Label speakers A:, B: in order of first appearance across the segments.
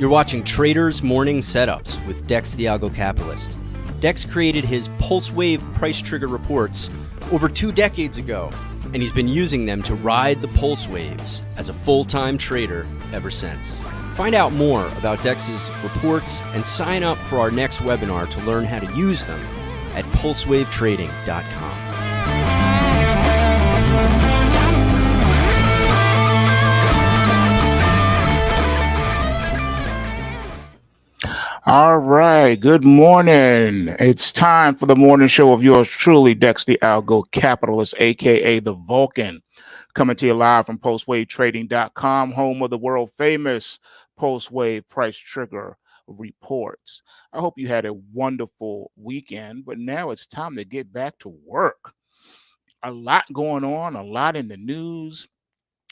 A: You're watching Traders Morning Setups with Dex the Algo Capitalist. Dex created his pulse wave price trigger reports over 2 decades ago, and he's been using them to ride the pulse waves as a full-time trader ever since. Find out more about Dex's reports and sign up for our next webinar to learn how to use them at pulsewavetrading.com.
B: All right. Good morning. It's time for the morning show of yours truly, Dex the Algo Capitalist, aka the Vulcan, coming to you live from pulsewavetrading.com, home of the world famous Pulse Wave Price Trigger reports. I hope you had a wonderful weekend, but now it's time to get back to work. A lot going on, a lot in the news.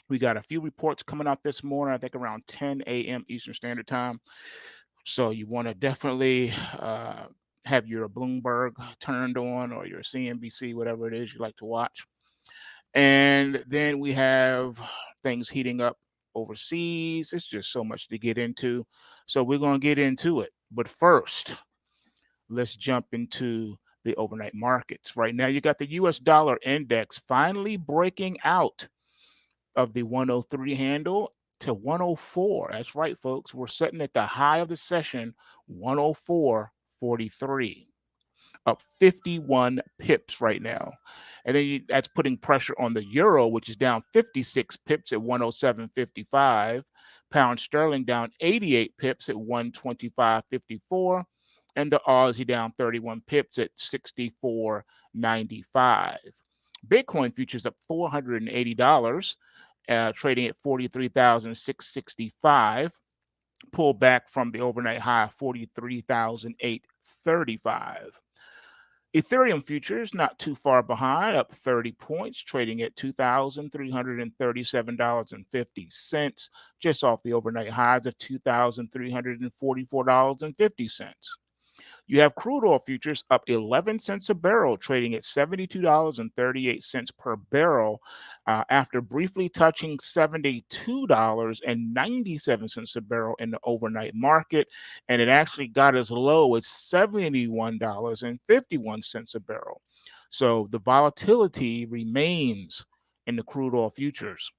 B: We got a few reports coming out this morning, I think around 10 a.m. Eastern Standard Time. So you want to definitely have your Bloomberg turned on or your CNBC, whatever it is you like to watch. And then we have things heating up overseas. It's just so much to get into. So we're going to get into it. But first, let's jump into the overnight markets. Right now, you got the U.S. dollar index finally breaking out of the 103 handle to 104. That's right, folks. We're sitting at the high of the session, 104.43, up 51 pips right now. And then that's putting pressure on the euro, which is down 56 pips at 107.55. Pound sterling down 88 pips at 125.54. And the Aussie down 31 pips at 64.95. Bitcoin futures up $480. Trading at 43,665, pulled back from the overnight high of 43,835. Ethereum futures not too far behind, up 30 points, trading at $2,337.50, just off the overnight highs of $2,344.50. You have crude oil futures up 11 cents a barrel, trading at $72.38 per barrel after briefly touching $72.97 a barrel in the overnight market. And it actually got as low as $71.51 a barrel. So the volatility remains in the crude oil futures.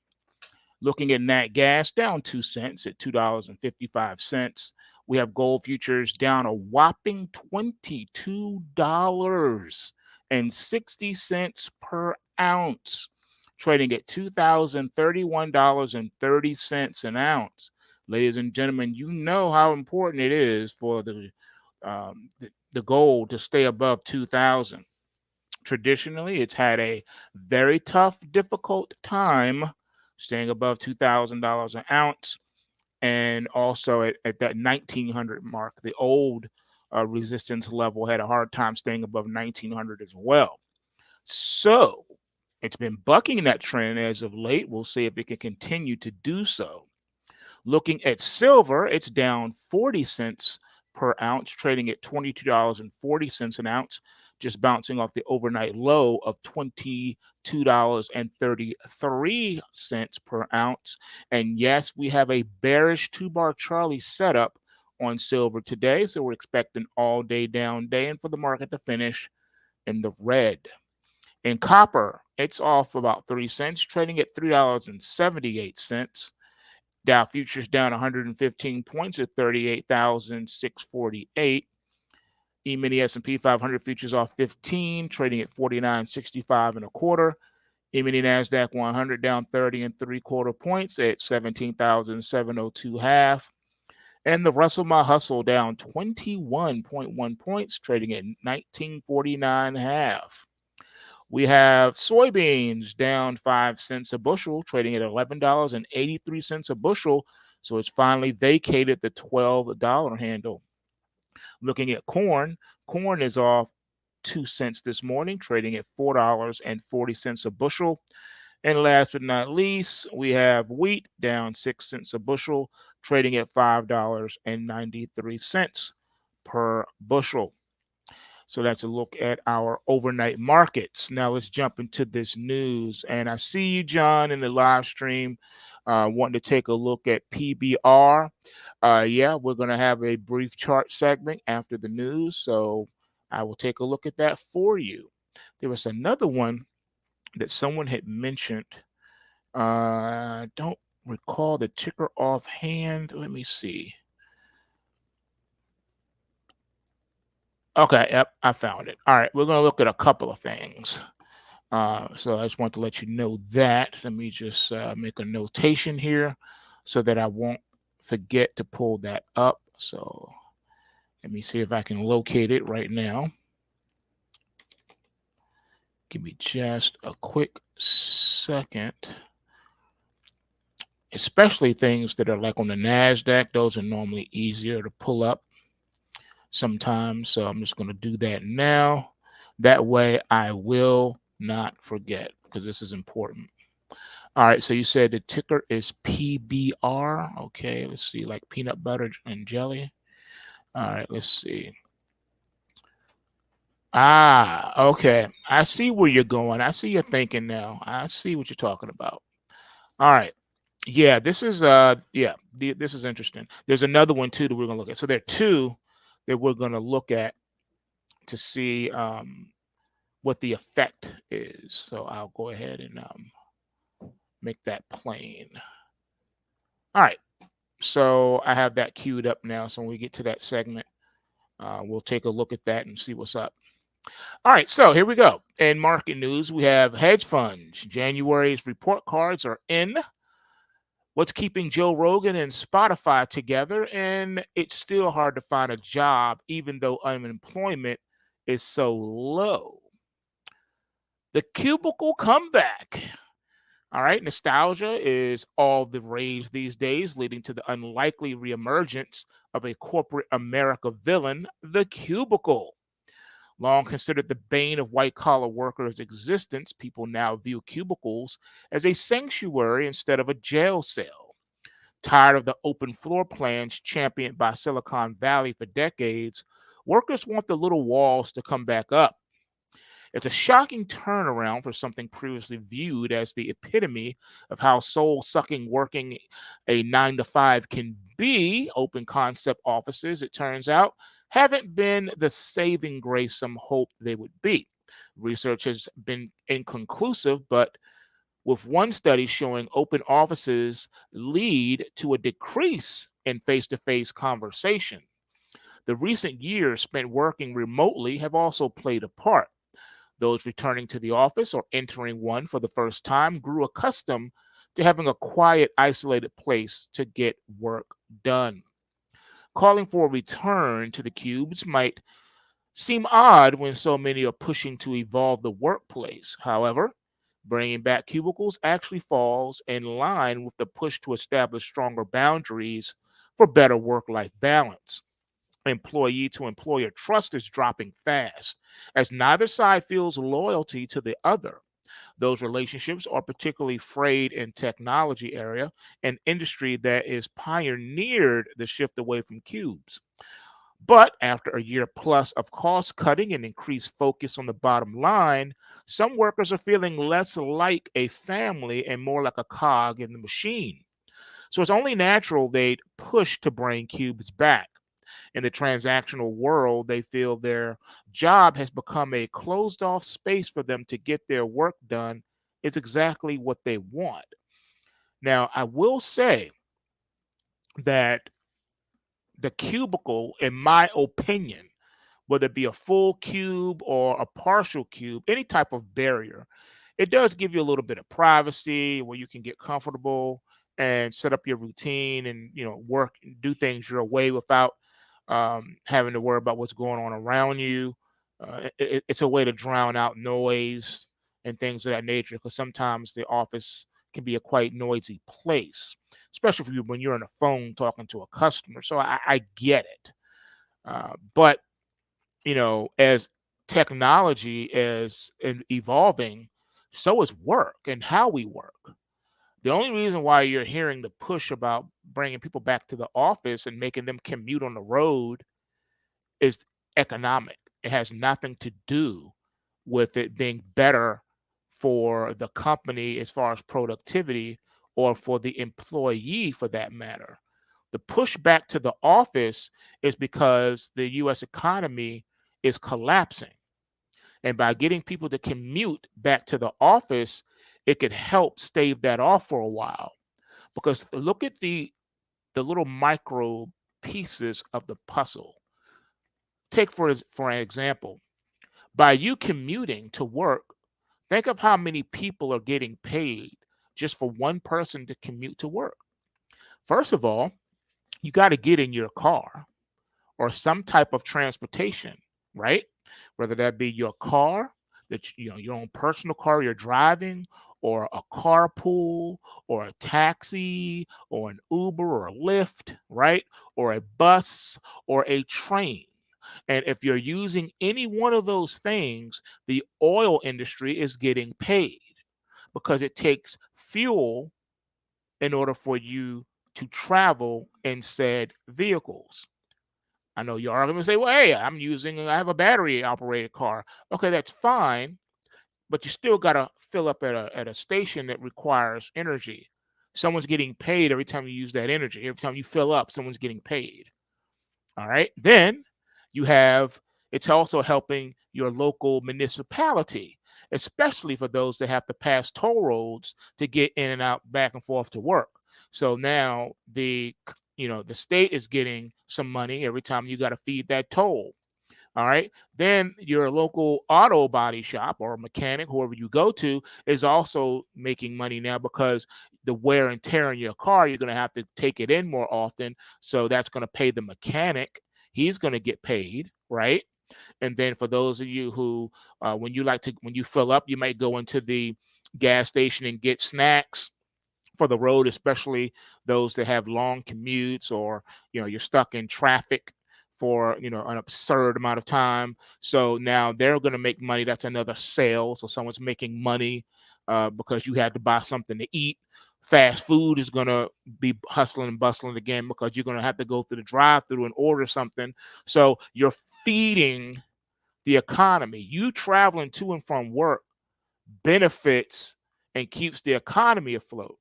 B: Looking at nat gas, down 2 cents at $2.55. We have gold futures down a whopping $22.60 per ounce, trading at $2,031.30 an ounce. Ladies and gentlemen, you know how important it is for the gold to stay above 2,000. Traditionally, it's had a very tough, difficult time staying above $2,000 an ounce. And also at that 1900 mark, the old resistance level had a hard time staying above 1900 as well. So it's been bucking that trend as of late. We'll see if it can continue to do so. Looking at silver, it's down 40 cents per ounce, trading at $22.40 an ounce, just bouncing off the overnight low of $22.33 per ounce. And yes, we have a bearish 2-bar Charlie setup on silver today, so we're expecting all day down day and for the market to finish in the red. In copper, it's off about 3 cents, trading at $3.78. Dow futures down 115 points at 38,648. E-mini S&P 500 futures off 15, trading at 49.65 and a quarter. E-mini NASDAQ 100 down 30 3/4 points at 17,702 half. And the Russell My Hustle down 21.1 points, trading at 1949 half. We have soybeans down 5 cents a bushel, trading at $11.83 a bushel. So it's finally vacated the $12 handle. Looking at corn, corn is off 2 cents this morning, trading at $4.40 a bushel. And last but not least, we have wheat down 6 cents a bushel, trading at $5.93 per bushel. So that's a look at our overnight markets. Now let's jump into this news. And I see you, John, in the live stream, wanting to take a look at PBR. Yeah, we're going to have a brief chart segment after the news. So I will take a look at that for you. There was another one that someone had mentioned. I don't recall the ticker offhand. Let me see. Okay, yep, I found it. All right, we're going to look at a couple of things. So I just want to let you know that. Let me just make a notation here so that I won't forget to pull that up. So let me see if I can locate it right now. Give me just a quick second. Especially things that are like on the NASDAQ, those are normally easier to pull up sometimes. So I'm just going to do that now. That way I will not forget because this is important. All right, so you said the ticker is PBR. Okay, let's see, like peanut butter and jelly. All right, let's see. Ah, okay. I see where you're going. I see your thinking now. I see what you're talking about. All right. Yeah, this is this is interesting. There's another one too that we're gonna look at. So there are two that we're gonna look at to see what the effect is. So I'll go ahead and make that plain. All right. So I have that queued up now. So when we get to that segment, we'll take a look at that and see what's up. All right, so here we go. In market news, we have hedge funds. January's report cards are in. What's keeping Joe Rogan and Spotify together? And it's still hard to find a job, even though unemployment is so low. The cubicle comeback. All right, nostalgia is all the rage these days, leading to the unlikely reemergence of a corporate America villain, the cubicle. Long considered the bane of white collar workers' existence, people now view cubicles as a sanctuary instead of a jail cell. Tired of the open floor plans championed by Silicon Valley for decades, workers want the little walls to come back up. It's a shocking turnaround for something previously viewed as the epitome of how soul sucking working a 9 to 5 can be. Open concept offices, it turns out, haven't been the saving grace some hoped they would be. Research has been inconclusive, but with one study showing open offices lead to a decrease in face to face conversation. The recent years spent working remotely have also played a part. Those returning to the office or entering one for the first time grew accustomed to having a quiet, isolated place to get work done. Calling for a return to the cubes might seem odd when so many are pushing to evolve the workplace. However, bringing back cubicles actually falls in line with the push to establish stronger boundaries for better work life balance. Employee to employer trust is dropping fast as neither side feels loyalty to the other. Those relationships are particularly frayed in technology area, an industry that is pioneered the shift away from cubes. But after a year plus of cost cutting and increased focus on the bottom line, some workers are feeling less like a family and more like a cog in the machine. So it's only natural they'd push to bring cubes back. In the transactional world, they feel their job has become a closed off space for them to get their work done, is exactly what they want. Now, I will say that the cubicle, in my opinion, whether it be a full cube or a partial cube, any type of barrier, it does give you a little bit of privacy where you can get comfortable and set up your routine and work and do things your way without having to worry about what's going on around you. It's a way to drown out noise and things of that nature because sometimes the office can be a quite noisy place, especially for you when you're on the phone talking to a customer. So I get it. But as technology is evolving, so is work and how we work. The only reason why you're hearing the push about bringing people back to the office and making them commute on the road is economic. It has nothing to do with it being better for the company as far as productivity or for the employee for that matter. The push back to the office is because the US economy is collapsing. And by getting people to commute back to the office, it could help stave that off for a while. Because look at the little micro pieces of the puzzle. Take for an example, by you commuting to work, think of how many people are getting paid just for one person to commute to work. First of all, you got to get in your car or some type of transportation, right? Whether that be your car, your own personal car you're driving, or a carpool, or a taxi, or an Uber or a Lyft, right? Or a bus or a train. And if you're using any one of those things, the oil industry is getting paid because it takes fuel in order for you to travel in said vehicles. I know you are going to say, well, hey, I have a battery operated car. Okay, that's fine, but you still got to fill up at a station that requires energy. Someone's getting paid every time you use that energy. Every time you fill up, someone's getting paid. All right. Then you have, it's also helping your local municipality, especially for those that have to pass toll roads to get in and out, back and forth to work. So now the state is getting some money every time you got to feed that toll. All right. Then your local auto body shop or mechanic, whoever you go to, is also making money now because the wear and tear in your car, you're going to have to take it in more often. So that's going to pay the mechanic. He's going to get paid, right? And then for those of you who, when you fill up, you might go into the gas station and get snacks for the road, especially those that have long commutes or you're stuck in traffic for an absurd amount of time. So now they're going to make money. That's another sale. So someone's making money because you had to buy something to eat. Fast food is going to be hustling and bustling again because you're going to have to go through the drive-through and order something. So you're feeding the economy. You traveling to and from work benefits and keeps the economy afloat.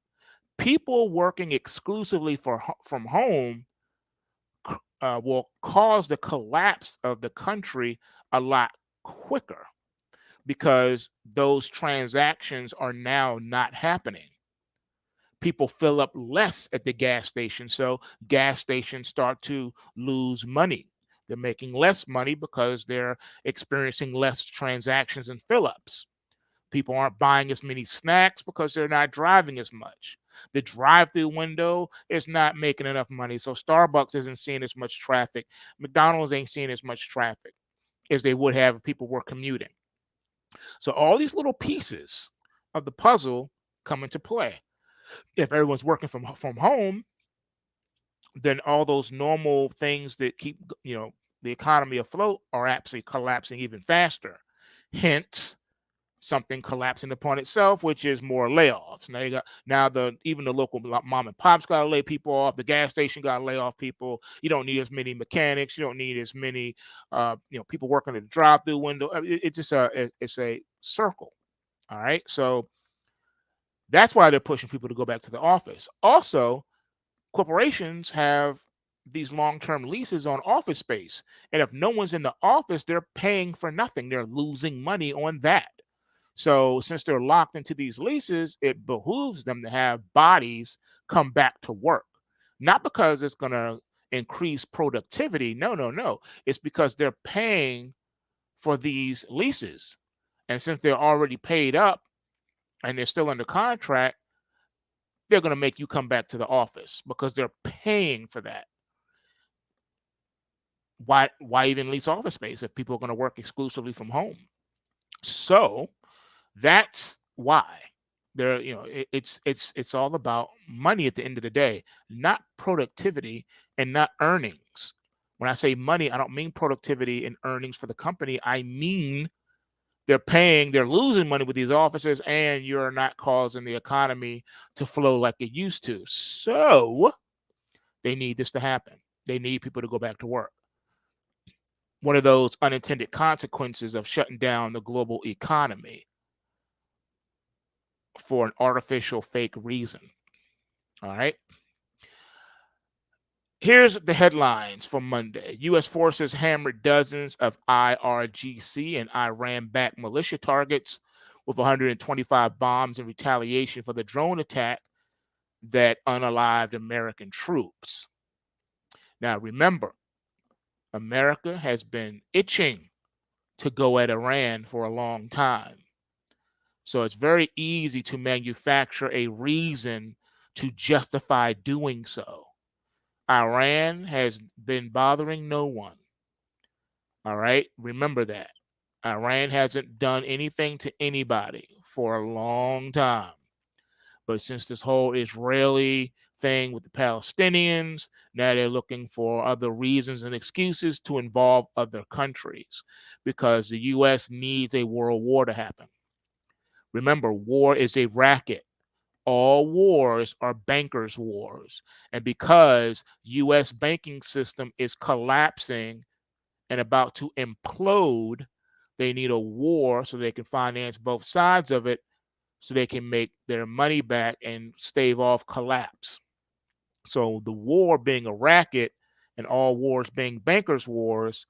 B: People working exclusively from home will cause the collapse of the country a lot quicker because those transactions are now not happening. People fill up less at the gas station, so gas stations start to lose money. They're making less money because they're experiencing less transactions and fill ups. People aren't buying as many snacks because they're not driving as much. The drive-through window is not making enough money. So Starbucks isn't seeing as much traffic. McDonald's ain't seeing as much traffic as they would have if people were commuting. So all these little pieces of the puzzle come into play. If everyone's working from home, then all those normal things that keep the economy afloat are actually collapsing even faster. Hence, something collapsing upon itself, which is more layoffs. Even the local mom and pops got to lay people off. The gas station got to lay off people. You don't need as many mechanics. You don't need as many people working at the drive-through window. It's just it's a circle. All right, so that's why they're pushing people to go back to the office. Also, corporations have these long-term leases on office space, and if no one's in the office, they're paying for nothing. They're losing money on that. So since they're locked into these leases, it behooves them to have bodies come back to work. Not because it's going to increase productivity. No. It's because they're paying for these leases. And since they're already paid up and they're still under contract, they're going to make you come back to the office because they're paying for that. Why even lease office space if people are going to work exclusively from home? So that's why it's all about money at the end of the day, not productivity and not earnings. When I say money, I don't mean productivity and earnings for the company. I mean they're losing money with these offices, and you're not causing the economy to flow like it used to. So they need this to happen. They need people to go back to work. one of those unintended consequences of shutting down the global economy for an artificial fake reason. All right. Here's the headlines for Monday. U.S. forces hammered dozens of IRGC and Iran-backed militia targets with 125 bombs in retaliation for the drone attack that unalived American troops. Now, remember, America has been itching to go at Iran for a long time. So it's very easy to manufacture a reason to justify doing so. Iran has been bothering no one. All right. Remember that. Iran hasn't done anything to anybody for a long time. But since this whole Israeli thing with the Palestinians, now they're looking for other reasons and excuses to involve other countries because the U.S. needs a world war to happen. Remember, war is a racket. All wars are bankers' wars. And because U.S. banking system is collapsing and about to implode, they need a war so they can finance both sides of it so they can make their money back and stave off collapse. So the war being a racket and all wars being bankers' wars,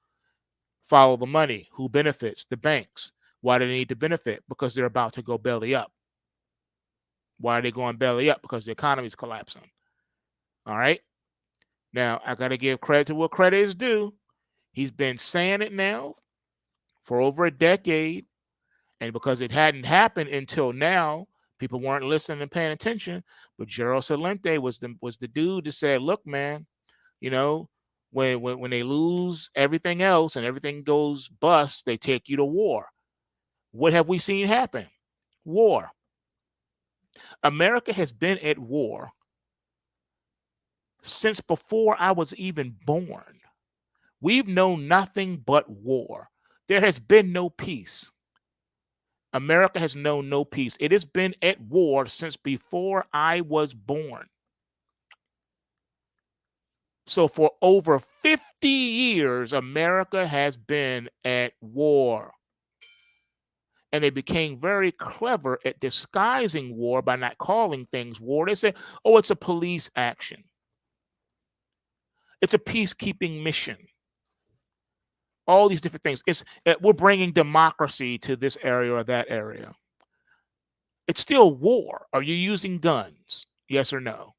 B: follow the money. Who benefits? The banks. Why do they need to benefit? Because they're about to go belly up. Why are they going belly up? Because the economy is collapsing. All right. Now, I got to give credit to what credit is due. He's been saying it now for over a decade. And because it hadn't happened until now, people weren't listening and paying attention. But Gerald Celente was the dude that said, look, man, you know, when they lose everything else and everything goes bust, they take you to war. What have we seen happen? War. America has been at war since before I was even born. We've known nothing but war. There has been no peace. America has known no peace. It has been at war since before I was born. So for over 50 years, America has been at war. And they became very clever at disguising war by not calling things war. They say, oh, it's a police action. It's a peacekeeping mission. All these different things. We're bringing democracy to this area or that area. It's still war. Are you using guns? Yes or no?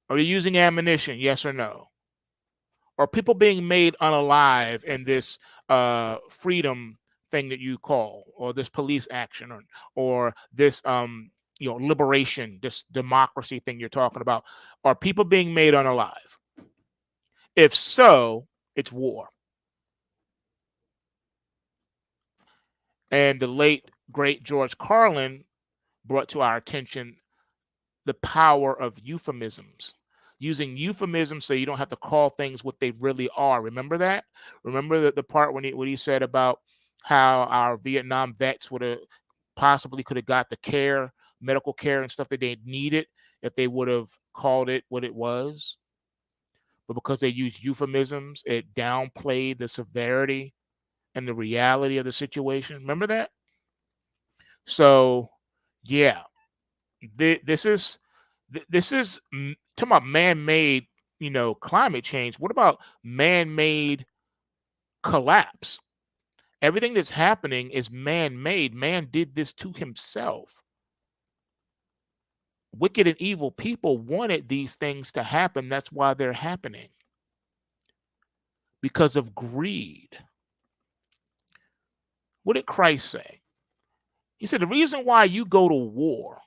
B: Are you using ammunition? Yes or no? Are people being made unalive in this freedom thing that you call, or this police action, or this liberation, this democracy thing you're talking about? Are people being made unalive? If so, it's war. And the late, great George Carlin brought to our attention the power of euphemisms. Using euphemisms so you don't have to call things what they really are. Remember that? Remember the part when he said about how our Vietnam vets would have possibly could have got the care, medical care and stuff that they needed if they would have called it what it was. But because they used euphemisms, it downplayed the severity and the reality of the situation. Remember that? So, yeah, this is talking about man-made, climate change. What about man-made collapse? Everything that's happening is man-made. Man did this to himself. Wicked and evil people wanted these things to happen. That's why they're happening. Because of greed. What did Christ say? He said, the reason why you go to war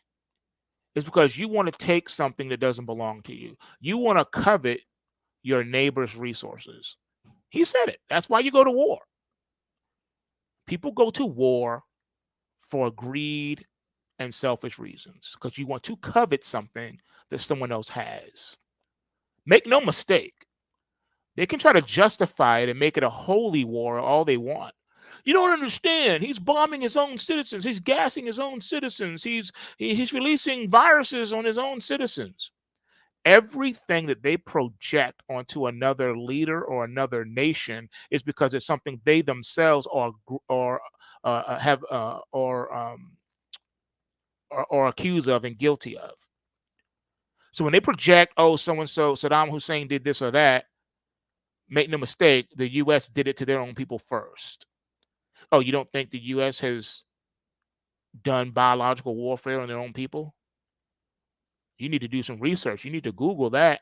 B: is because you want to take something that doesn't belong to you. You want to covet your neighbor's resources. He said it. That's why you go to war. People go to war for greed and selfish reasons because you want to covet something that someone else has. Make no mistake. They can try to justify it and make it a holy war all they want. You don't understand. He's bombing his own citizens. He's gassing his own citizens. He's releasing viruses on his own citizens. everything that they project onto another leader or another nation is because it's something they themselves have or accused of and guilty of. So when they project, oh, so and so, Saddam Hussein did this or that, make no mistake, the U.S. did it to their own people first. Oh, you don't think the U.S. has done biological warfare on their own people? You need to do some research. You need to Google that.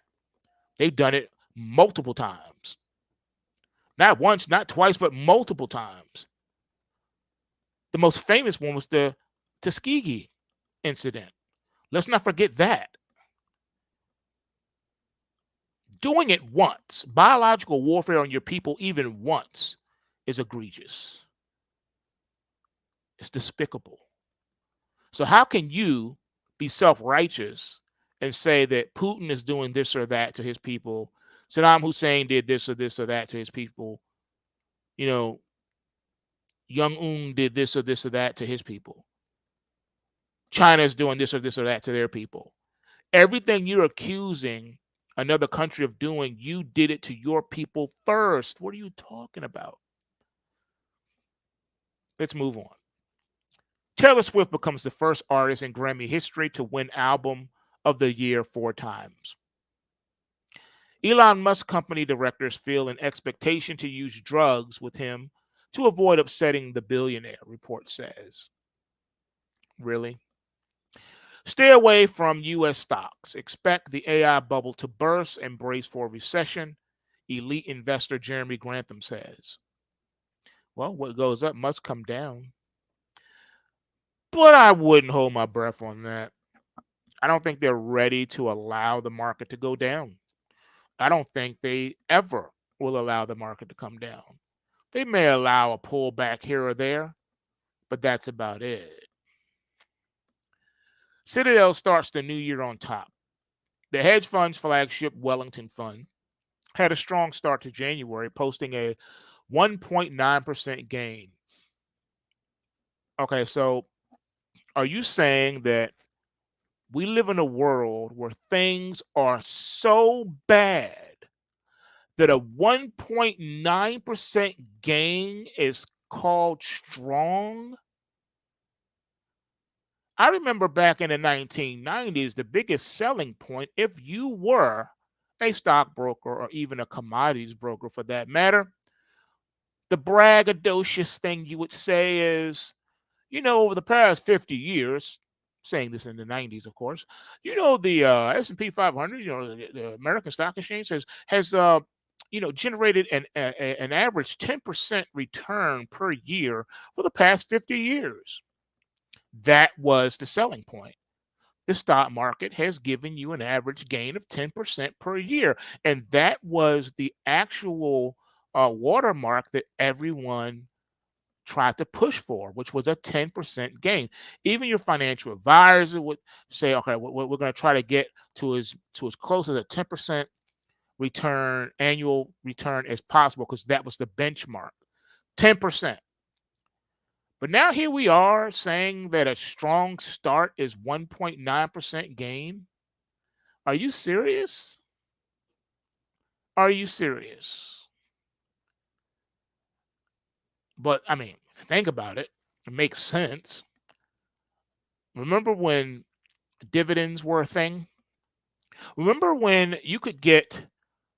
B: They've done it multiple times. Not once, not twice, but multiple times. The most famous one was the Tuskegee incident. Let's not forget that. Doing it once, biological warfare on your people, even once, is egregious. It's despicable. So, how can you be self righteous and say that Putin is doing this or that to his people? Saddam Hussein did this or that to his people. You know, Young Un did this or that to his people. China's doing this or that to their people. Everything you're accusing another country of doing, you did it to your people first. What are you talking about? Let's move on. Taylor Swift becomes the first artist in Grammy history to win Album of the Year 4 times. Elon Musk company directors feel an expectation to use drugs with him to avoid upsetting the billionaire, report says. Really? Stay away from U.S. stocks. Expect the AI bubble to burst and brace for a recession, elite investor Jeremy Grantham says. Well, what goes up must come down. But I wouldn't hold my breath on that. I don't think they're ready to allow the market to go down. I don't think they ever will allow the market to come down. They may allow a pullback here or there, but that's about it. Citadel starts the new year on top. The hedge fund's flagship Wellington Fund had a strong start to January, posting a 1.9% gain. Okay, so are you saying that we live in a world where things are so bad that a 1.9% gain is called strong? I remember back in the 1990s, the biggest selling point, if you were a stockbroker or even a commodities broker for that matter, the braggadocious thing you would say is, over the past 50 years, saying this in the 90s, of course, the S&P 500, the American Stock Exchange has generated an average 10% return per year for the past 50 years. That was the selling point. The stock market has given you an average gain of 10% per year. And that was the actual watermark that everyone tried to push for, which was a 10% gain. Even your financial advisor would say, okay, we're going to try to get to as close as a 10% annual return as possible, because that was the benchmark, 10%. But now here we are saying that a strong start is 1.9% gain. Are you serious? Are you serious? But I mean, think about it. It makes sense. Remember when dividends were a thing? Remember when you could get,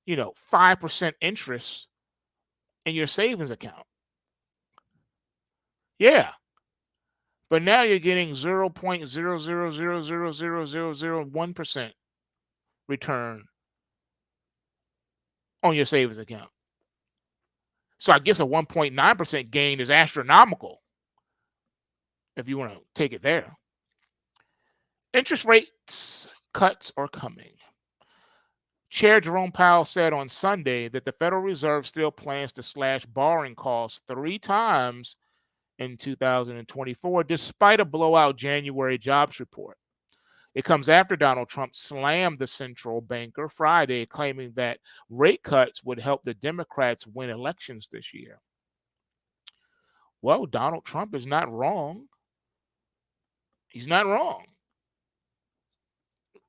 B: 5% interest in your savings account? Yeah. But now you're getting 0.000000001% return on your savings account. So I guess a 1.9% gain is astronomical if you want to take it there. Interest rates cuts are coming. Chair Jerome Powell said on Sunday that the Federal Reserve still plans to slash borrowing costs 3 times in 2024, despite a blowout January jobs report. It comes after Donald Trump slammed the central banker Friday, claiming that rate cuts would help the Democrats win elections this year. Well, Donald Trump is not wrong. He's not wrong.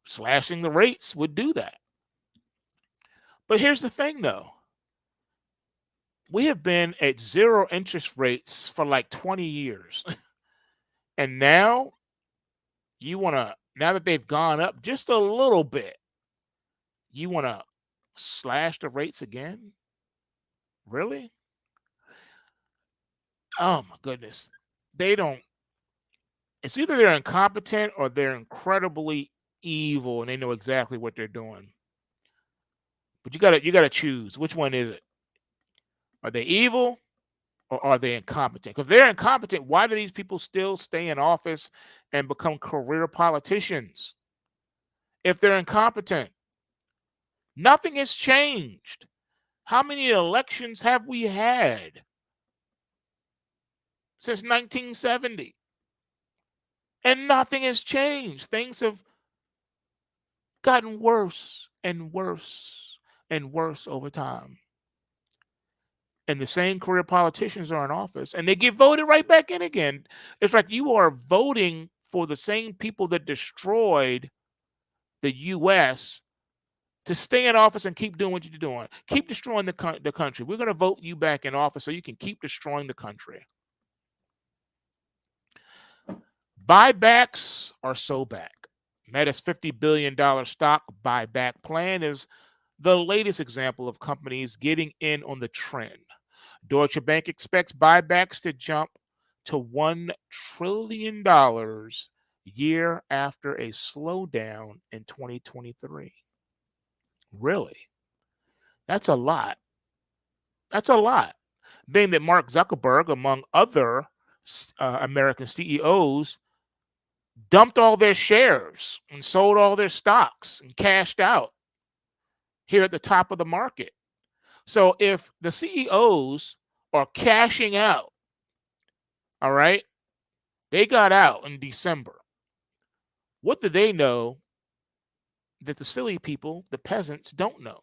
B: Slashing the rates would do that. But here's the thing, though. We have been at zero interest rates for like 20 years. And now now that they've gone up just a little bit, you want to slash the rates again? Really? Oh my goodness. They don't, it's either they're incompetent or they're incredibly evil and they know exactly what they're doing. But you gotta choose. Which one is it? Are they evil or are they incompetent? If they're incompetent, why do these people still stay in office and become career politicians? If they're incompetent, nothing has changed. How many elections have we had since 1970? And nothing has changed. Things have gotten worse and worse and worse over time. And the same career politicians are in office and they get voted right back in again. It's like you are voting for the same people that destroyed the U.S. to stay in office and keep doing what you're doing. Keep destroying the country. We're going to vote you back in office so you can keep destroying the country. Buybacks are so back. Meta's $50 billion stock buyback plan is the latest example of companies getting in on the trend. Deutsche Bank expects buybacks to jump to $1 trillion year after a slowdown in 2023. Really? That's a lot. That's a lot. Being that Mark Zuckerberg, among other American CEOs, dumped all their shares and sold all their stocks and cashed out here at the top of the market. So if the CEOs are cashing out, all right, they got out in December. What do they know that the silly people, the peasants, don't know?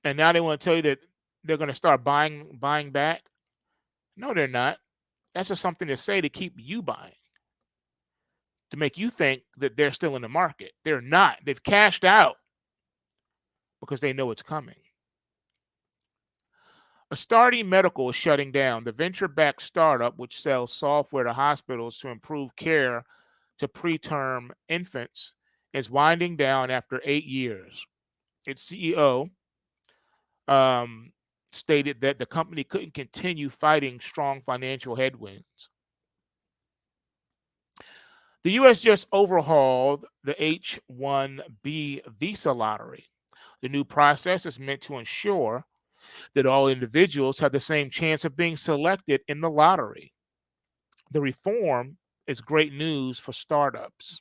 B: And now they want to tell you that they're going to start buying back. No, they're not. That's just something to say to keep you buying, to make you think that they're still in the market. They're not. They've cashed out because they know it's coming. Astarte Medical is shutting down. The venture-backed startup, which sells software to hospitals to improve care to preterm infants, is winding down after 8 years. Its CEO stated that the company couldn't continue fighting strong financial headwinds. The U.S. just overhauled the H-1B visa lottery. The new process is meant to ensure that all individuals have the same chance of being selected in the lottery. The reform is great news for startups.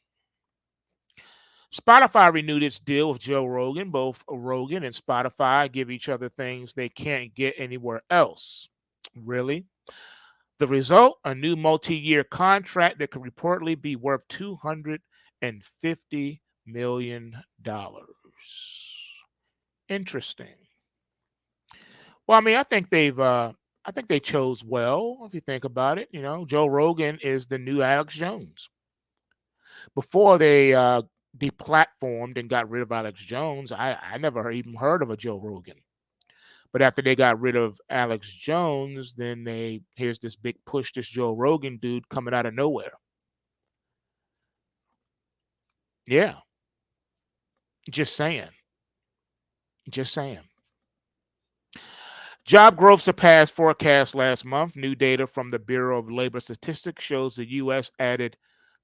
B: Spotify renewed its deal with Joe Rogan. Both Rogan and Spotify give each other things they can't get anywhere else. Really? The result? A new multi-year contract that could reportedly be worth $250 million. Interesting. Well, I mean, I think they chose well. If you think about it, Joe Rogan is the new Alex Jones. Before they deplatformed and got rid of Alex Jones, I never even heard of a Joe Rogan. But after they got rid of Alex Jones, then here's this big push, this Joe Rogan dude coming out of nowhere. Yeah. Just saying. Just saying. Job growth surpassed forecasts last month. New data from the Bureau of Labor Statistics shows the U.S. added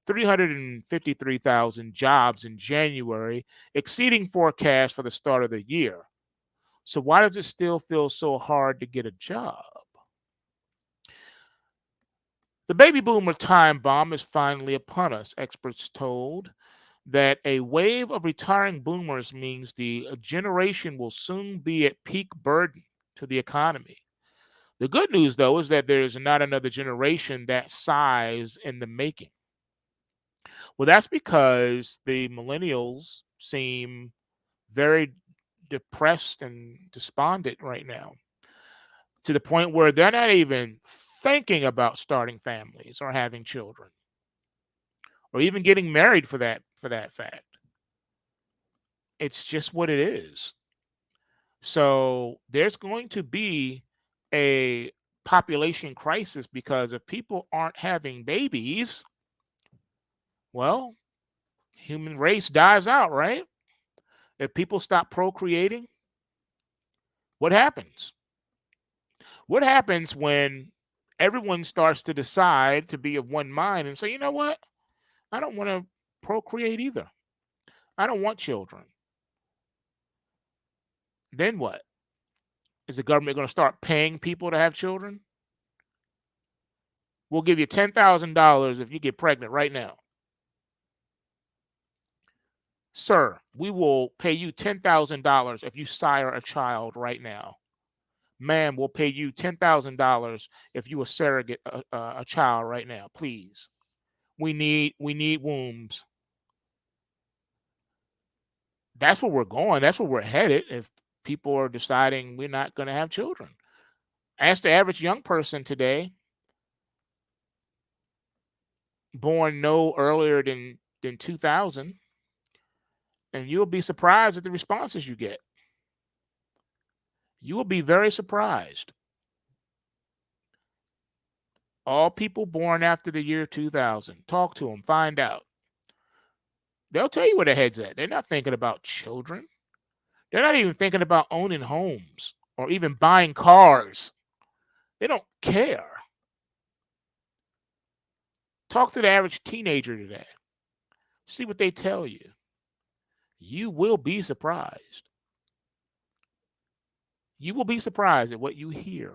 B: 353,000 jobs in January, exceeding forecasts for the start of the year. So why does it still feel so hard to get a job? The baby boomer time bomb is finally upon us. Experts told that a wave of retiring boomers means the generation will soon be at peak burden to the economy. The good news, though, is that there is not another generation that size in the making. Well, that's because the millennials seem very depressed and despondent right now, to the point where they're not even thinking about starting families or having children. or even getting married for that fact. It's just what it is. So there's going to be a population crisis because if people aren't having babies, well, human race dies out, right? If people stop procreating, what happens? What happens when everyone starts to decide to be of one mind and say, you know what? I don't want to procreate either. I don't want children. Then what? Is the government going to start paying people to have children? We'll give you $10,000 if you get pregnant right now. Sir, we will pay you $10,000 if you sire a child right now. Ma'am, we'll pay you $10,000 if you surrogate a child right now. Please, we need wombs. That's where we're going. That's where we're headed. If people are deciding we're not going to have children, ask the average young person today, born no earlier than 2000, and you'll be surprised at the responses you get. You will be very surprised. All people born after the year 2000. Talk to them, find out. They'll tell you where their head's at. They're not thinking about children. They're not even thinking about owning homes or even buying cars. They don't care. Talk to the average teenager today. See what they tell you. You will be surprised. You will be surprised at what you hear.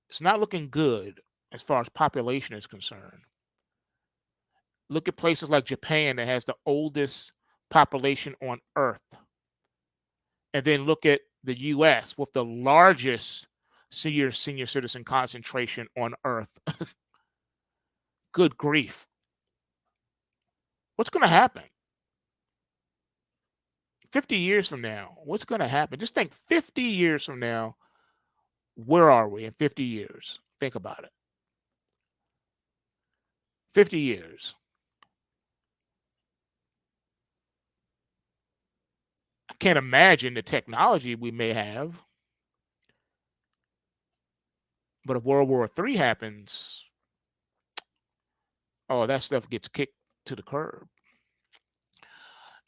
B: It's not looking good as far as population is concerned. Look at places like Japan that has the oldest population on Earth. And then look at the US with the largest senior citizen concentration on Earth. Good grief. What's going to happen? 50 years from now, what's going to happen? Just think 50 years from now, where are we in 50 years? Think about it. 50 years. I can't imagine the technology we may have. But if World War III happens, oh, that stuff gets kicked to the curb.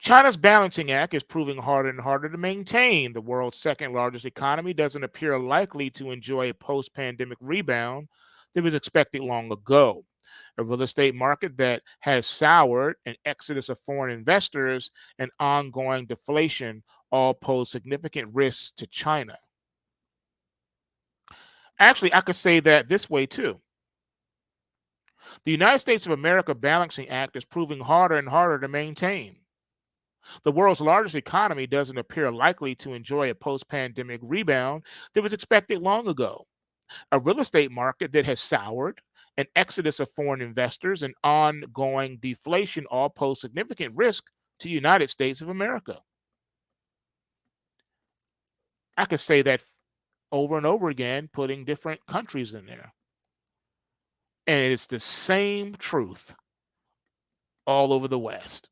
B: China's balancing act is proving harder and harder to maintain. The world's second largest economy doesn't appear likely to enjoy a post-pandemic rebound that was expected long ago. A real estate market that has soured, an exodus of foreign investors, and ongoing deflation all pose significant risks to China. Actually, I could say that this way too. The United States of America Balancing Act is proving harder and harder to maintain. The world's largest economy doesn't appear likely to enjoy a post-pandemic rebound that was expected long ago. A real estate market that has soured, an exodus of foreign investors, and ongoing deflation all pose significant risk to the United States of America. I could say that over and over again, putting different countries in there. And it's the same truth all over the West.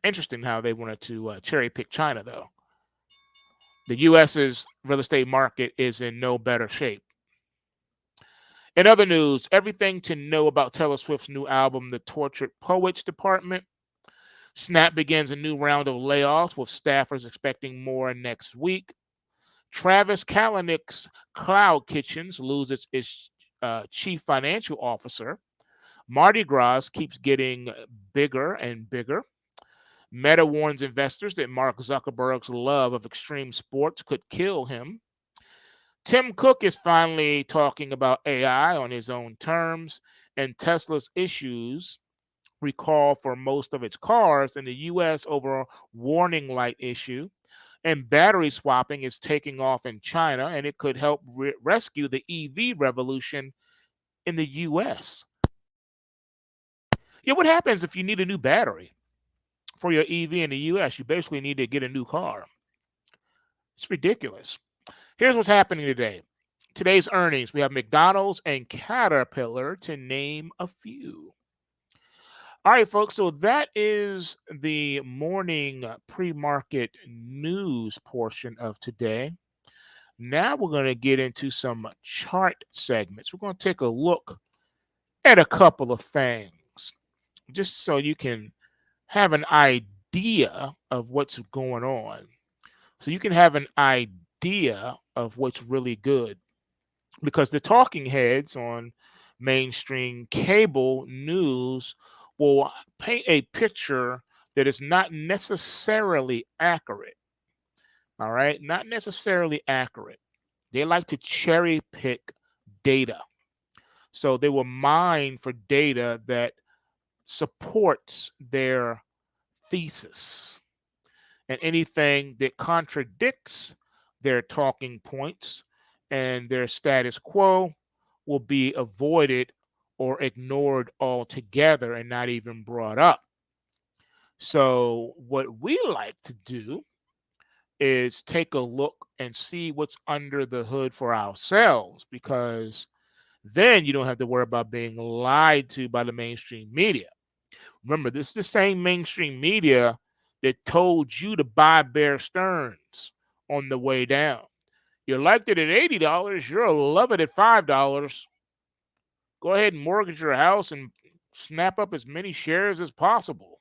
B: Interesting how they wanted to cherry pick China, though. The U.S.'s real estate market is in no better shape. In other news, everything to know about Taylor Swift's new album, The Tortured Poets Department. Snap begins a new round of layoffs with staffers expecting more next week. Travis Kalanick's Cloud Kitchens loses its chief financial officer. Mardi Gras keeps getting bigger and bigger. Meta warns investors that Mark Zuckerberg's love of extreme sports could kill him. Tim Cook is finally talking about AI on his own terms, and Tesla's issues recall for most of its cars in the U.S. over a warning light issue. And battery swapping is taking off in China, and it could help rescue the EV revolution in the U.S. Yeah, what happens if you need a new battery for your EV in the U.S.? You basically need to get a new car. It's ridiculous. Here's what's happening today. today's earnings, we have McDonald's and Caterpillar, to name a few. All right, folks. So that is the morning pre-market news portion of today. Now we're going to get into some chart segments. We're going to take a look at a couple of things just so you can have an idea of what's going on. So you can have an idea of what's really good, because the talking heads on mainstream cable news will paint a picture that is not necessarily accurate. All right, not necessarily accurate. They like to cherry pick data. So they will mine for data that supports their thesis. And anything that contradicts their talking points and their status quo will be avoided or ignored altogether and not even brought up. So, what we like to do is take a look and see what's under the hood for ourselves, because then you don't have to worry about being lied to by the mainstream media. Remember, this is the same mainstream media that told you to buy Bear Stearns on the way down. You liked it at $80, you'll love it at $5. Go ahead and mortgage your house and snap up as many shares as possible.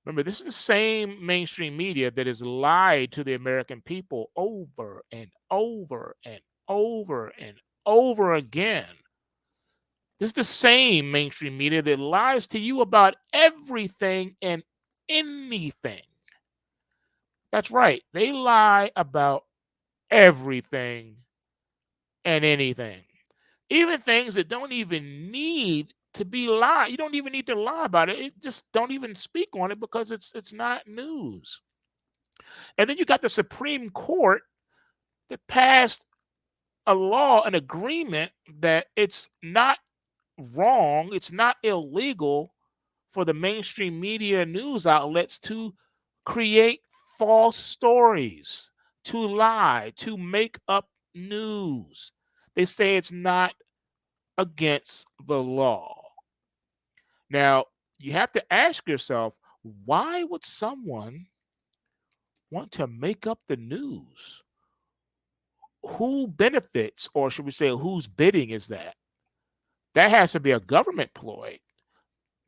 B: Remember, this is the same mainstream media that has lied to the American people over and over and over and over again. This is the same mainstream media that lies to you about everything and anything. That's right. They lie about everything and anything. Even things that don't even need to be lied. You don't even need to lie about it. It just don't even speak on it because it's not news. And then you got the Supreme Court that passed a law, an agreement that it's not wrong, it's not illegal for the mainstream media news outlets to create false stories, to lie, to make up news. They say it's not against the law. Now, you have to ask yourself, why would someone want to make up the news? Who benefits, or should we say, whose bidding is that? That has to be a government ploy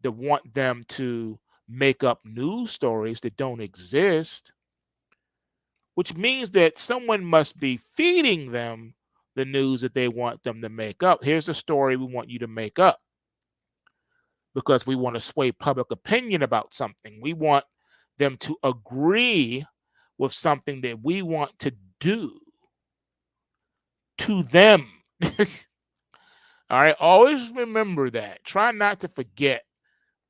B: that want them to make up news stories that don't exist, which means that someone must be feeding them the news that they want them to make up. Here's the story we want you to make up because we want to sway public opinion about something. We want them to agree with something that we want to do to them. All right, always remember that. Try not to forget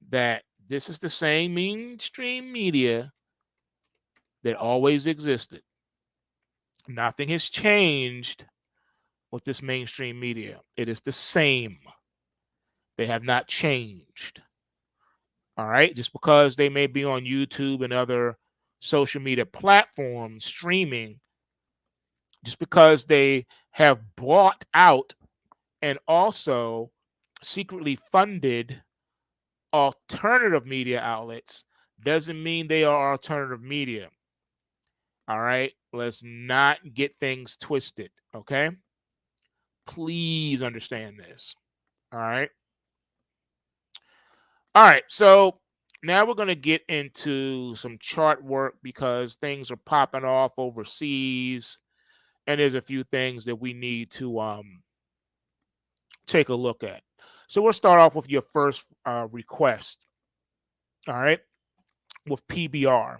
B: that this is the same mainstream media that always existed. Nothing has changed with this mainstream media. It is the same. They have not changed. All right, just because they may be on YouTube and other social media platforms streaming, just because they have bought out and also secretly funded alternative media outlets, doesn't mean they are alternative media. All right, let's not get things twisted. Okay, please understand this. All right. All right. So now we're going to get into some chart work because things are popping off overseas, and there's a few things that we need to take a look at. So we'll start off with your first request. All right, with PBR.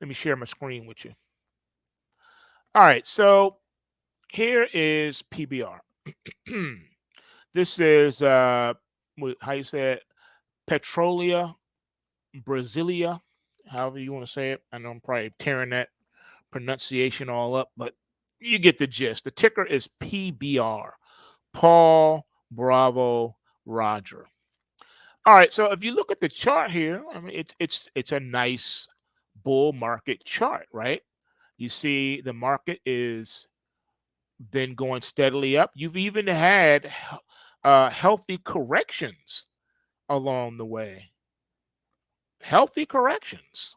B: Let me share my screen with you. All right, so here is PBR. This is how you say it, Petrolia Brasilia, however you want to say it. I know I'm probably tearing that pronunciation all up, but you get the gist. The ticker is PBR, Paul Bravo Roger. All right, so if you look at the chart here, I mean it's a nice bull market chart, right? You see the market is been going steadily up. You've even had healthy corrections along the way. Healthy corrections.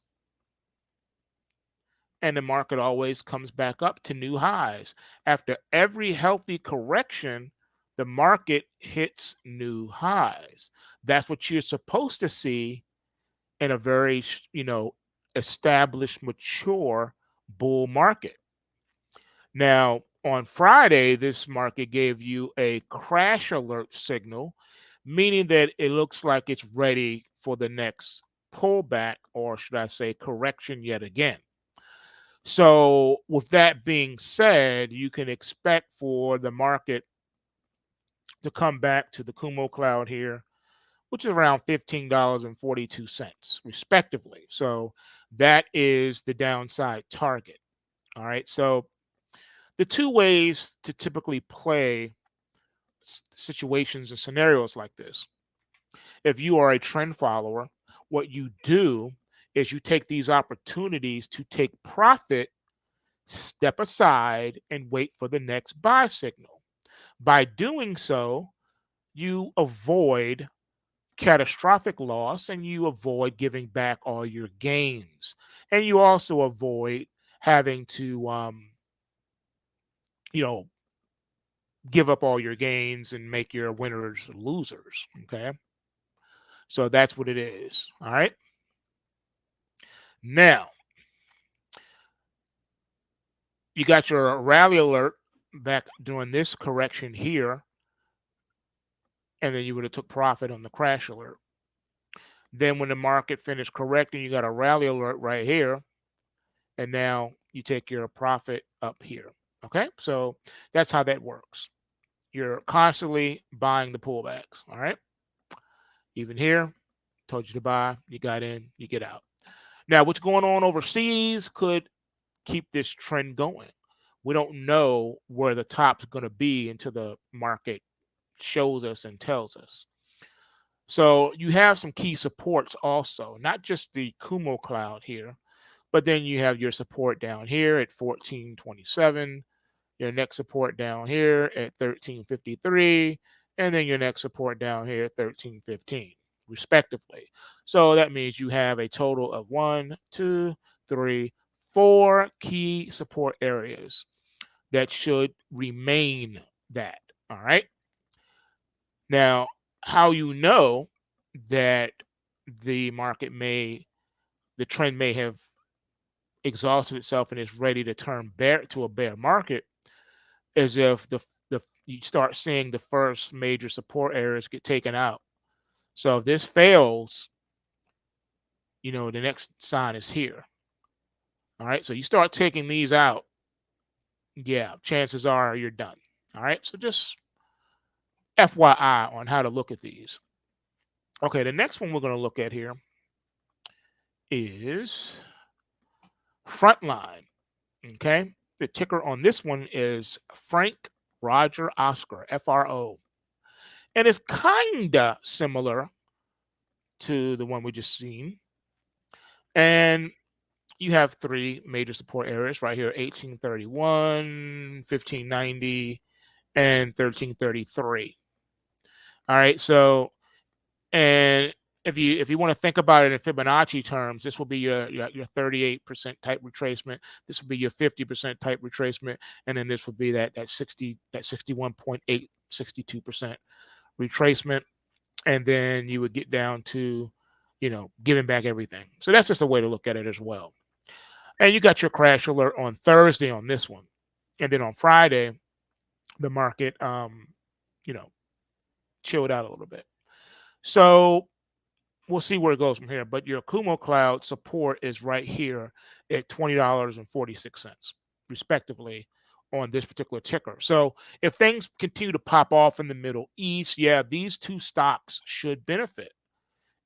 B: And the market always comes back up to new highs. After every healthy correction, the market hits new highs. That's what you're supposed to see in a very, established, mature bull market. Now, on Friday, this market gave you a crash alert signal, meaning that it looks like it's ready for the next pullback, or should I say, correction yet again. So, with that being said, you can expect for the market to come back to the Kumo cloud here, which is around $15.42, respectively. So, that is the downside target. All right. So, the two ways to typically play situations and scenarios like this. If you are a trend follower, what you do is you take these opportunities to take profit, step aside, and wait for the next buy signal. By doing so, you avoid catastrophic loss and you avoid giving back all your gains. And you also avoid having to, you know, give up all your gains and make your winners losers. Okay. So that's what it is. All right. Now, you got your rally alert back during this correction here, and then you would have took profit on the crash alert. Then when the market finished correcting, you got a rally alert right here, and now you take your profit up here. Okay. So that's how that works. You're constantly buying the pullbacks. All right. Even here, told you to buy, you got in, you get out. Now, what's going on overseas could keep this trend going. We don't know where the top's going to be until the market shows us and tells us. So you have some key supports also, not just the Kumo cloud here, but then you have your support down here at 1427, your next support down here at 1353, and then your next support down here at 1315, respectively. So that means you have a total of 1, 2, 3, 4 key support areas that should remain that. All right. Now, how you know that the trend may have exhausted itself and is ready to turn to a bear market is if you start seeing the first major support areas get taken out. So if this fails, the next sign is here. All right. So you start taking these out, yeah, chances are you're done. All right. So just FYI on how to look at these. Okay. The next one we're going to look at here is Frontline. Okay. The ticker on this one is Frank Roger Oscar, FRO. And it's kind of similar to the one we just seen. And you have three major support areas right here: 1831, 1590, and 1333. All right. So, and if you want to think about it in Fibonacci terms, this will be your 38% type retracement. This will be your 50% type retracement, and then this would be that 61.8, 62% retracement, and then you would get down to, giving back everything. So that's just a way to look at it as well. And you got your crash alert on Thursday on this one, and then on Friday, the market, chilled out a little bit. So we'll see where it goes from here. But your Kumo Cloud support is right here at $20.46, respectively, on this particular ticker. So if things continue to pop off in the Middle East, yeah, these two stocks should benefit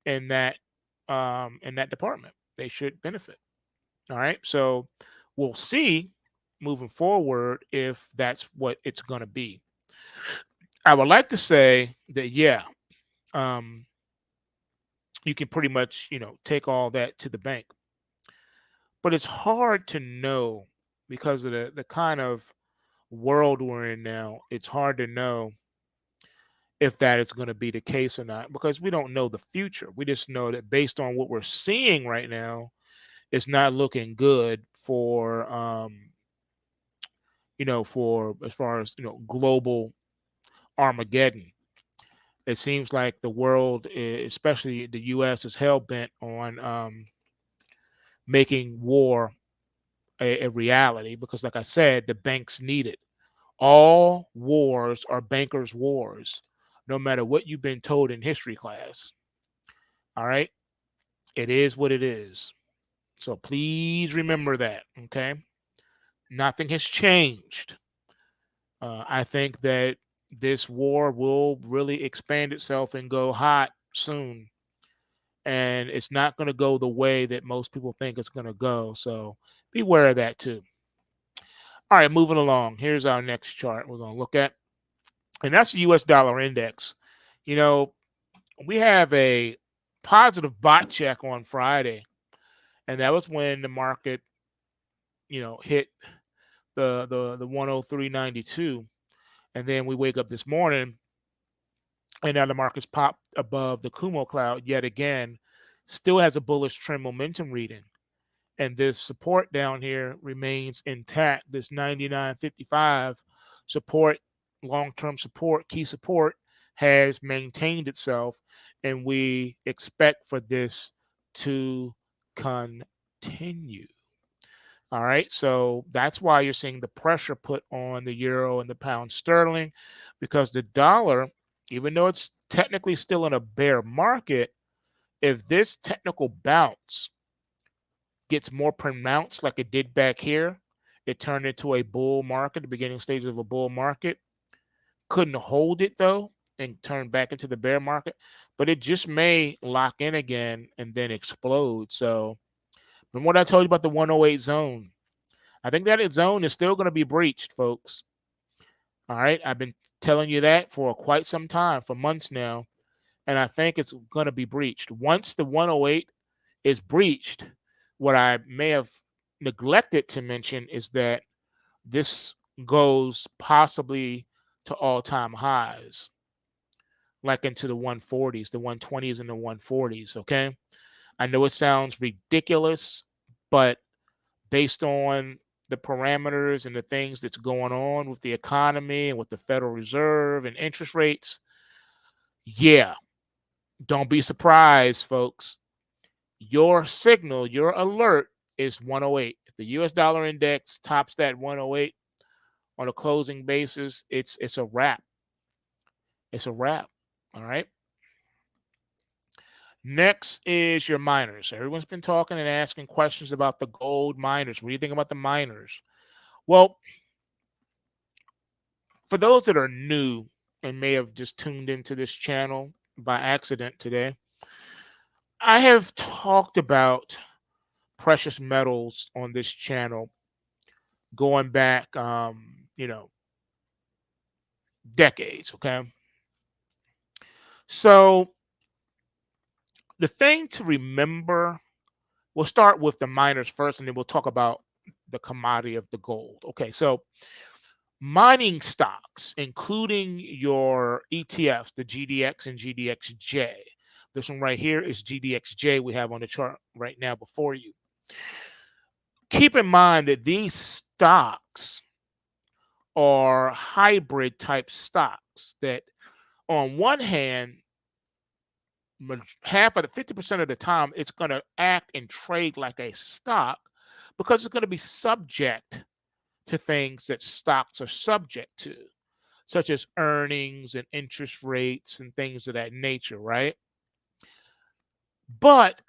B: in that department. They should benefit. All right. So we'll see moving forward if that's what it's going to be. I would like to say that, yeah, you can pretty much, take all that to the bank. But it's hard to know because of the kind of world we're in now, it's hard to know if that is going to be the case or not because we don't know the future. We just know that based on what we're seeing right now, it's not looking good for for as far as global Armageddon. It seems like the world, especially the U.S., is hell bent on making war a reality because, like I said, the banks need it. All wars are bankers' wars, no matter what you've been told in history class. All right, it is what it is. So please remember that. Okay, nothing has changed. I think that this war will really expand itself and go hot soon. And it's not going to go the way that most people think it's going to go. So beware of that too. All right, moving along. Here's our next chart we're going to look at. And that's the US dollar index. You know, we have a positive bot check on Friday. And that was when the market, hit the 103.92. And then we wake up this morning and now the market's popped above the Kumo cloud yet again, still has a bullish trend momentum reading. And this support down here remains intact. This 99.55 support, long-term support, key support has maintained itself, and we expect for this to continue. All right, so that's why you're seeing the pressure put on the euro and the pound sterling, because the dollar, even though it's technically still in a bear market, if this technical bounce gets more pronounced like it did back here, it turned into a bull market, the beginning stages of a bull market. Couldn't hold it though and turn back into the bear market, but it just may lock in again and then explode. So, from what I told you about the 108 zone, I think that zone is still going to be breached, folks. All right. I've been telling you that for quite some time, for months now. And I think it's going to be breached. Once the 108 is breached, what I may have neglected to mention is that this goes possibly to all-time highs, like into the 140s, the 120s, and the 140s. Okay. I know it sounds ridiculous, but based on the parameters and the things that's going on with the economy and with the Federal Reserve and interest rates, yeah, don't be surprised, folks. Your signal, your alert is 108. If the US dollar index tops that 108 on a closing basis, it's a wrap. It's a wrap. All right. Next is your miners. Everyone's been talking and asking questions about the gold miners. What do you think about the miners? Well, for those that are new and may have just tuned into this channel by accident today, I have talked about precious metals on this channel going back, decades. Okay. So the thing to remember, we'll start with the miners first, and then we'll talk about the commodity of the gold. Okay. So mining stocks, including your ETFs, the GDX and GDXJ. This one right here is GDXJ we have on the chart right now before you. Keep in mind that these stocks are hybrid type stocks that on one hand, half of the 50% of the time, it's going to act and trade like a stock because it's going to be subject to things that stocks are subject to, such as earnings and interest rates and things of that nature, right? But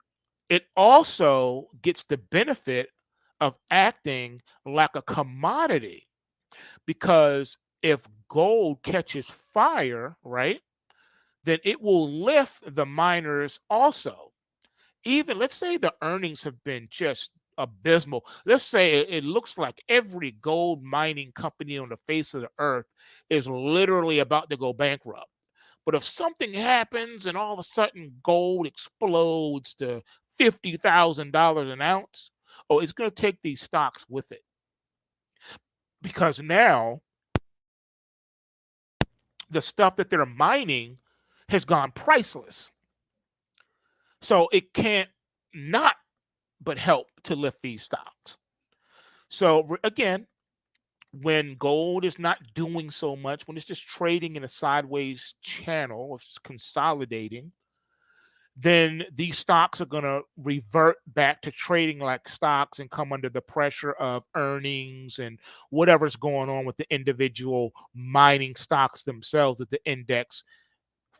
B: it also gets the benefit of acting like a commodity because if gold catches fire, right, then it will lift the miners also. Even let's say the earnings have been just abysmal. Let's say it looks like every gold mining company on the face of the earth is literally about to go bankrupt. But if something happens and all of a sudden gold explodes to $50,000 an ounce, oh, it's going to take these stocks with it. Because now the stuff that they're mining has gone priceless. So it can't not but help to lift these stocks. So again, when gold is not doing so much, when it's just trading in a sideways channel, it's consolidating, then these stocks are going to revert back to trading like stocks and come under the pressure of earnings and whatever's going on with the individual mining stocks themselves that the index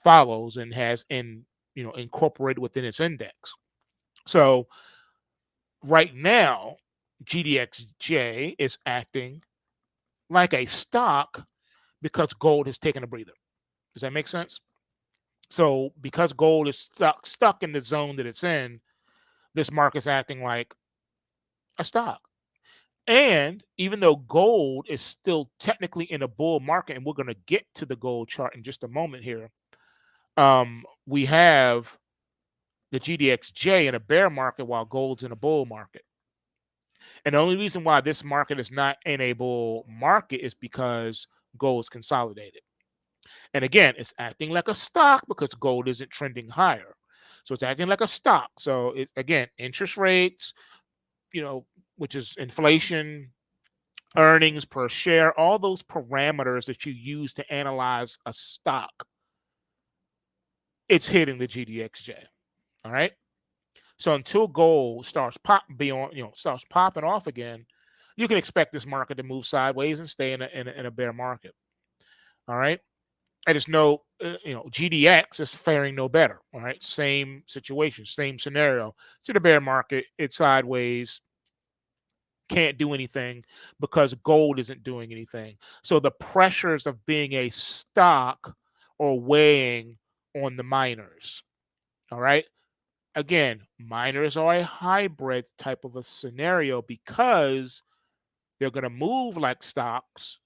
B: follows and has incorporated within its index. So right now, GDXJ is acting like a stock because gold has taken a breather. Does that make sense? So because gold is stuck in the zone that it's in, this market's acting like a stock. And even though gold is still technically in a bull market, and we're going to get to the gold chart in just a moment here, we have the GDXJ in a bear market while gold's in a bull market. And the only reason why this market is not in a bull market is because gold's consolidated. And again, it's acting like a stock because gold isn't trending higher. So it's acting like a stock. So again, interest rates, which is inflation, earnings per share, all those parameters that you use to analyze a stock, it's hitting the GDXJ. All right. So until gold starts starts popping off again, you can expect this market to move sideways and stay in a bear market. All right. I just know, GDX is faring no better. All right. Same situation, same scenario. It's in a bear market. It's sideways. Can't do anything because gold isn't doing anything. So the pressures of being a stock are weighing on the miners. All right. Again, miners are a hybrid type of a scenario because they're going to move like stocks,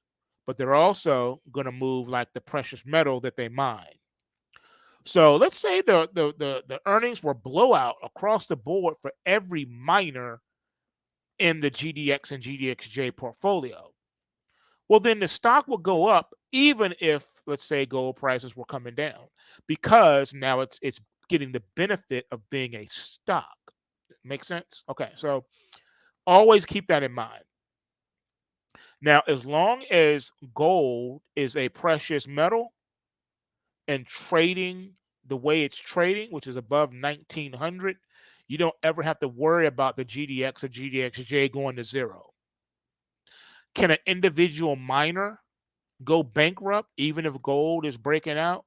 B: but they're also going to move like the precious metal that they mine. So let's say the earnings were blowout across the board for every miner in the GDX and GDXJ portfolio. Well, then the stock will go up even if, let's say, gold prices were coming down, because now it's getting the benefit of being a stock. Make sense? Okay, so always keep that in mind. Now, as long as gold is a precious metal and trading the way it's trading, which is above 1900, you don't ever have to worry about the GDX or GDXJ going to zero. Can an individual miner go bankrupt even if gold is breaking out?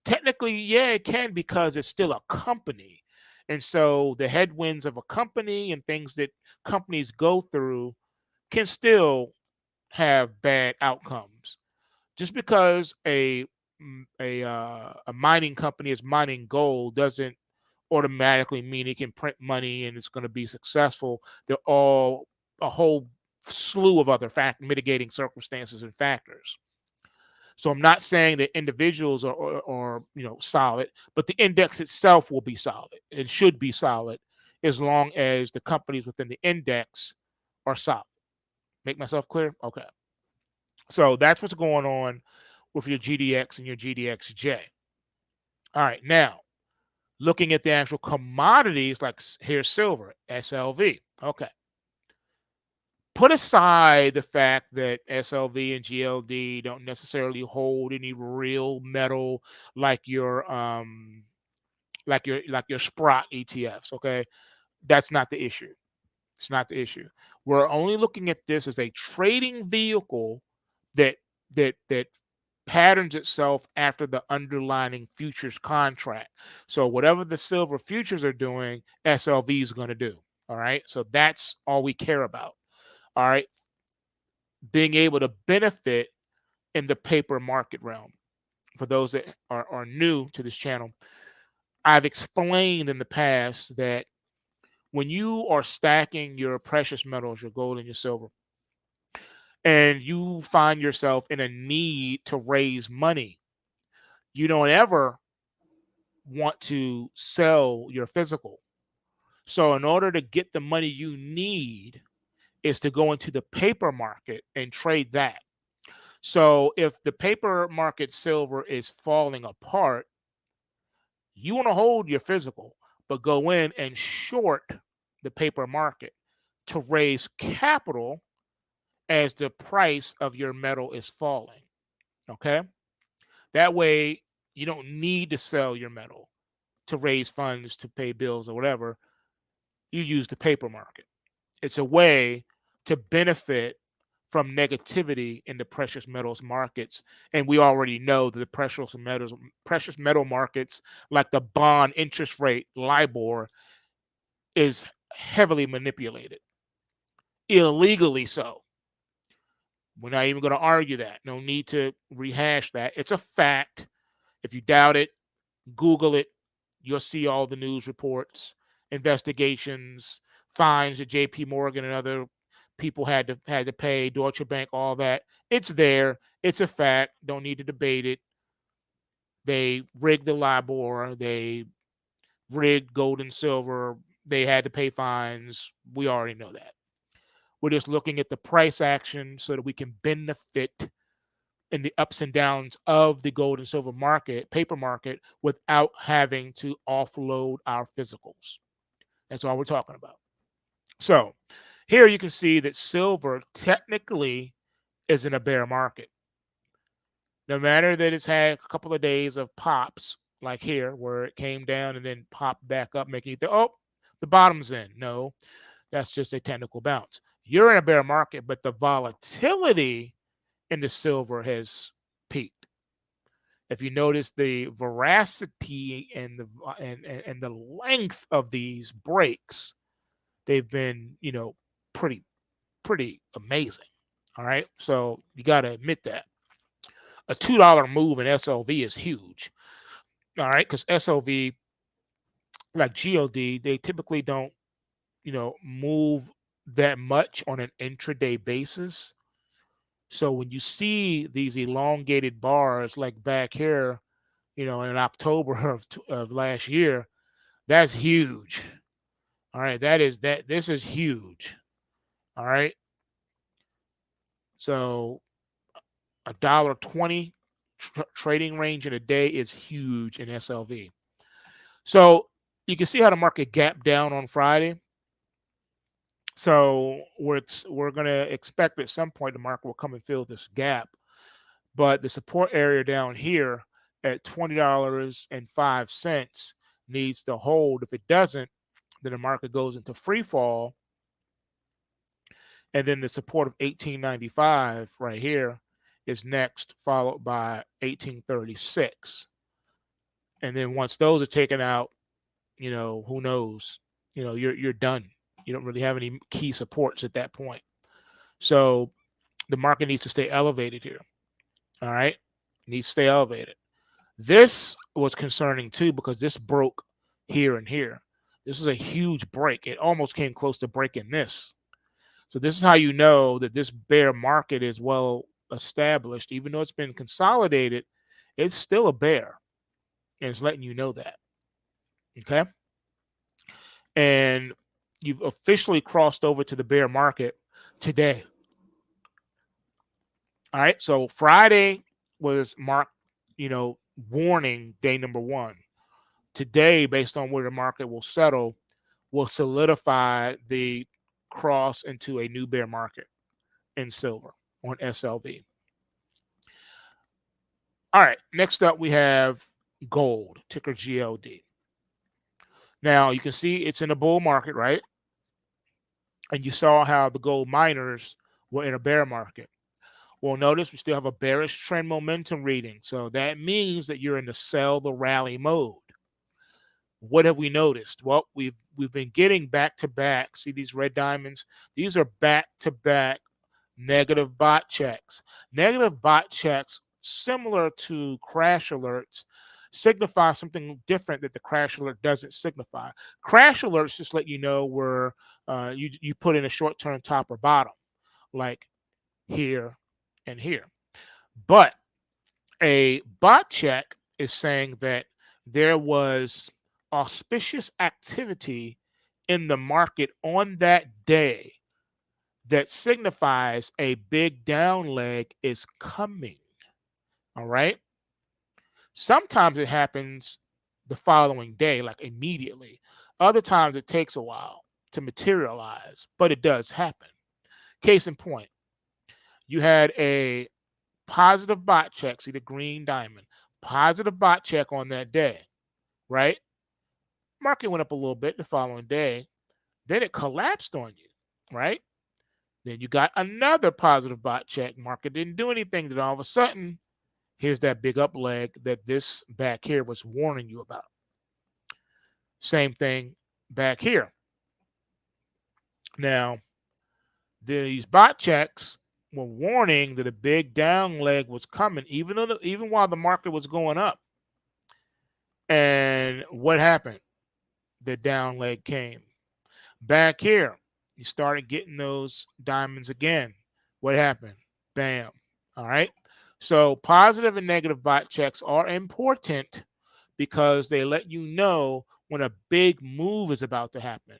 B: Technically, yeah, it can, because it's still a company. And so the headwinds of a company and things that companies go through can still have bad outcomes. Just because a mining company is mining gold doesn't automatically mean it can print money and it's going to be successful. They're all a whole slew of other mitigating circumstances and factors. So I'm not saying that individuals are solid, but the index itself will be solid. It should be solid as long as the companies within the index are solid. Make myself clear? Okay. So that's what's going on with your GDX and your GDXJ. All right. Now, looking at the actual commodities, like here's silver, SLV. Okay. Put aside the fact that SLV and GLD don't necessarily hold any real metal like your Sprott ETFs. Okay, that's not the issue. It's not the issue. We're only looking at this as a trading vehicle that that patterns itself after the underlying futures contract. So whatever the silver futures are doing, SLV is going to do. All right. So that's all we care about. All right. Being able to benefit in the paper market realm. For those that are new to this channel, I've explained in the past that when you are stacking your precious metals, your gold and your silver, and you find yourself in a need to raise money, you don't ever want to sell your physical. So in order to get the money you need is to go into the paper market and trade that. So if the paper market silver is falling apart, you want to hold your physical, but go in and short the paper market to raise capital as the price of your metal is falling. Okay. That way, you don't need to sell your metal to raise funds to pay bills or whatever. You use the paper market. It's a way to benefit from negativity in the precious metals markets. And we already know that the precious metal markets, like the bond interest rate, LIBOR, is heavily manipulated, illegally so. We're not even going to argue that. No need to rehash that. It's a fact. If you doubt it, Google it. You'll see all the news reports, investigations, fines that J.P. Morgan and other people had to pay, Deutsche Bank, all that. It's there. It's a fact. Don't need to debate it. They rigged the LIBOR. They rigged gold and silver. They had to pay fines. We already know that. We're just looking at the price action so that we can benefit in the ups and downs of the gold and silver market, paper market, without having to offload our physicals. That's all we're talking about. So here you can see that silver technically is in a bear market. No matter that it's had a couple of days of pops, like here, where it came down and then popped back up, making you think, oh, the bottom's in. No, that's just a technical bounce. You're in a bear market, but the volatility in the silver has peaked. If you notice the veracity and the length of these breaks, they've been, pretty amazing. All right. So you got to admit that. A $2 move in SLV is huge. All right, because SLV, like GOD, they typically don't, move that much on an intraday basis. So when you see these elongated bars like back here, in October of last year, that's huge. All right, this is huge. All right. So $1.20 trading range in a day is huge in SLV. So you can see how the market gapped down on Friday. So we're going to expect at some point the market will come and fill this gap. But the support area down here at $20.05 needs to hold. If it doesn't, then the market goes into free fall. And then the support of 1895 right here is next, followed by 1836. And then once those are taken out, who knows? You're done. You don't really have any key supports at that point. So the market needs to stay elevated here. All right. Needs to stay elevated. This was concerning too because this broke here and here. This was a huge break. It almost came close to breaking this. So this is how you know that this bear market is well established. Even though it's been consolidated, it's still a bear. And it's letting you know that. Okay. And you've officially crossed over to the bear market today. All right. So Friday was marked, warning day number one. Today, based on where the market will settle, will solidify the cross into a new bear market in silver on SLV. All right. Next up, we have gold, ticker GLD. Now, you can see it's in a bull market, right? And you saw how the gold miners were in a bear market. Well, notice we still have a bearish trend momentum reading. So that means that you're in the sell the rally mode. What have we noticed? Well, we've been getting back to back. See these red diamonds? These are back to back negative bot checks. Negative bot checks, similar to crash alerts, signify something different that the crash alert doesn't signify. Crash alerts just let you know where you put in a short-term top or bottom, like here and here. But a bot check is saying that there was auspicious activity in the market on that day that signifies a big down leg is coming. All right. Sometimes it happens the following day, like immediately. Other times it takes a while to materialize, but it does happen. Case in point, you had a positive bot check, see the green diamond, positive bot check on that day, right? Market went up a little bit the following day, then it collapsed on you, right? Then you got another positive bot check. Market didn't do anything. Then all of a sudden, here's that big up leg that this back here was warning you about. Same thing back here. Now, these bot checks were warning that a big down leg was coming, even while the market was going up. And what happened? The down leg came. Back here, you started getting those diamonds again. What happened? Bam. All right. So positive and negative bot checks are important because they let you know when a big move is about to happen.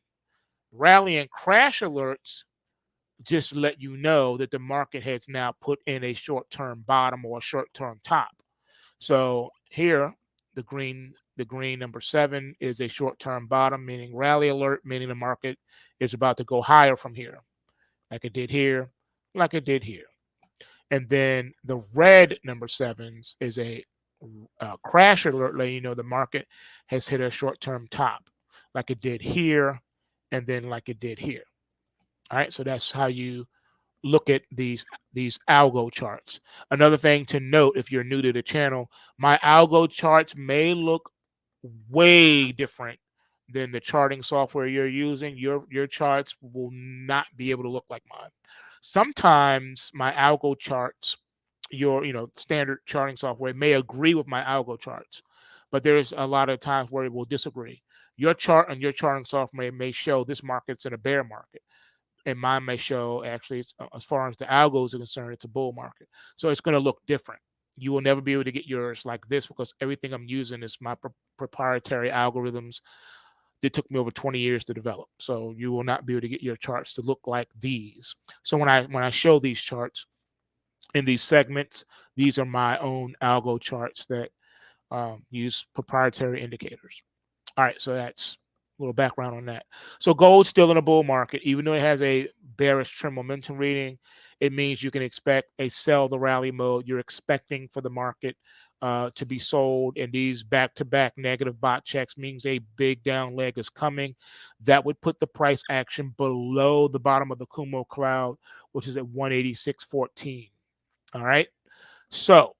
B: Rally and crash alerts just let you know that the market has now put in a short-term bottom or a short-term top. So here, the green number 7 is a short-term bottom, meaning rally alert, meaning the market is about to go higher from here, like it did here, like it did here. And then the red number 7s is a crash alert, letting you know the market has hit a short-term top, like it did here, and then like it did here. All right, so that's how you look at these algo charts. Another thing to note, if you're new to the channel, my algo charts may look way different than the charting software you're using. Your charts will not be able to look like mine. Sometimes my algo charts, your standard charting software, may agree with my algo charts, but there's a lot of times where it will disagree. Your chart and your charting software may show this market's in a bear market, and mine may show actually, as far as the algos are concerned, it's a bull market. So it's going to look different. You will never be able to get yours like this because everything I'm using is my proprietary algorithms that took me over 20 years to develop. So you will not be able to get your charts to look like these. So when I show these charts in these segments, these are my own algo charts that use proprietary indicators. All right, so that's a little background on that. So gold's still in a bull market, even though it has a bearish trend momentum reading. It means you can expect a sell the rally mode. You're expecting for the market to be sold, and these back-to-back negative bot checks means a big down leg is coming. That would put the price action below the bottom of the Kumo cloud, which is at 186.14. All right, so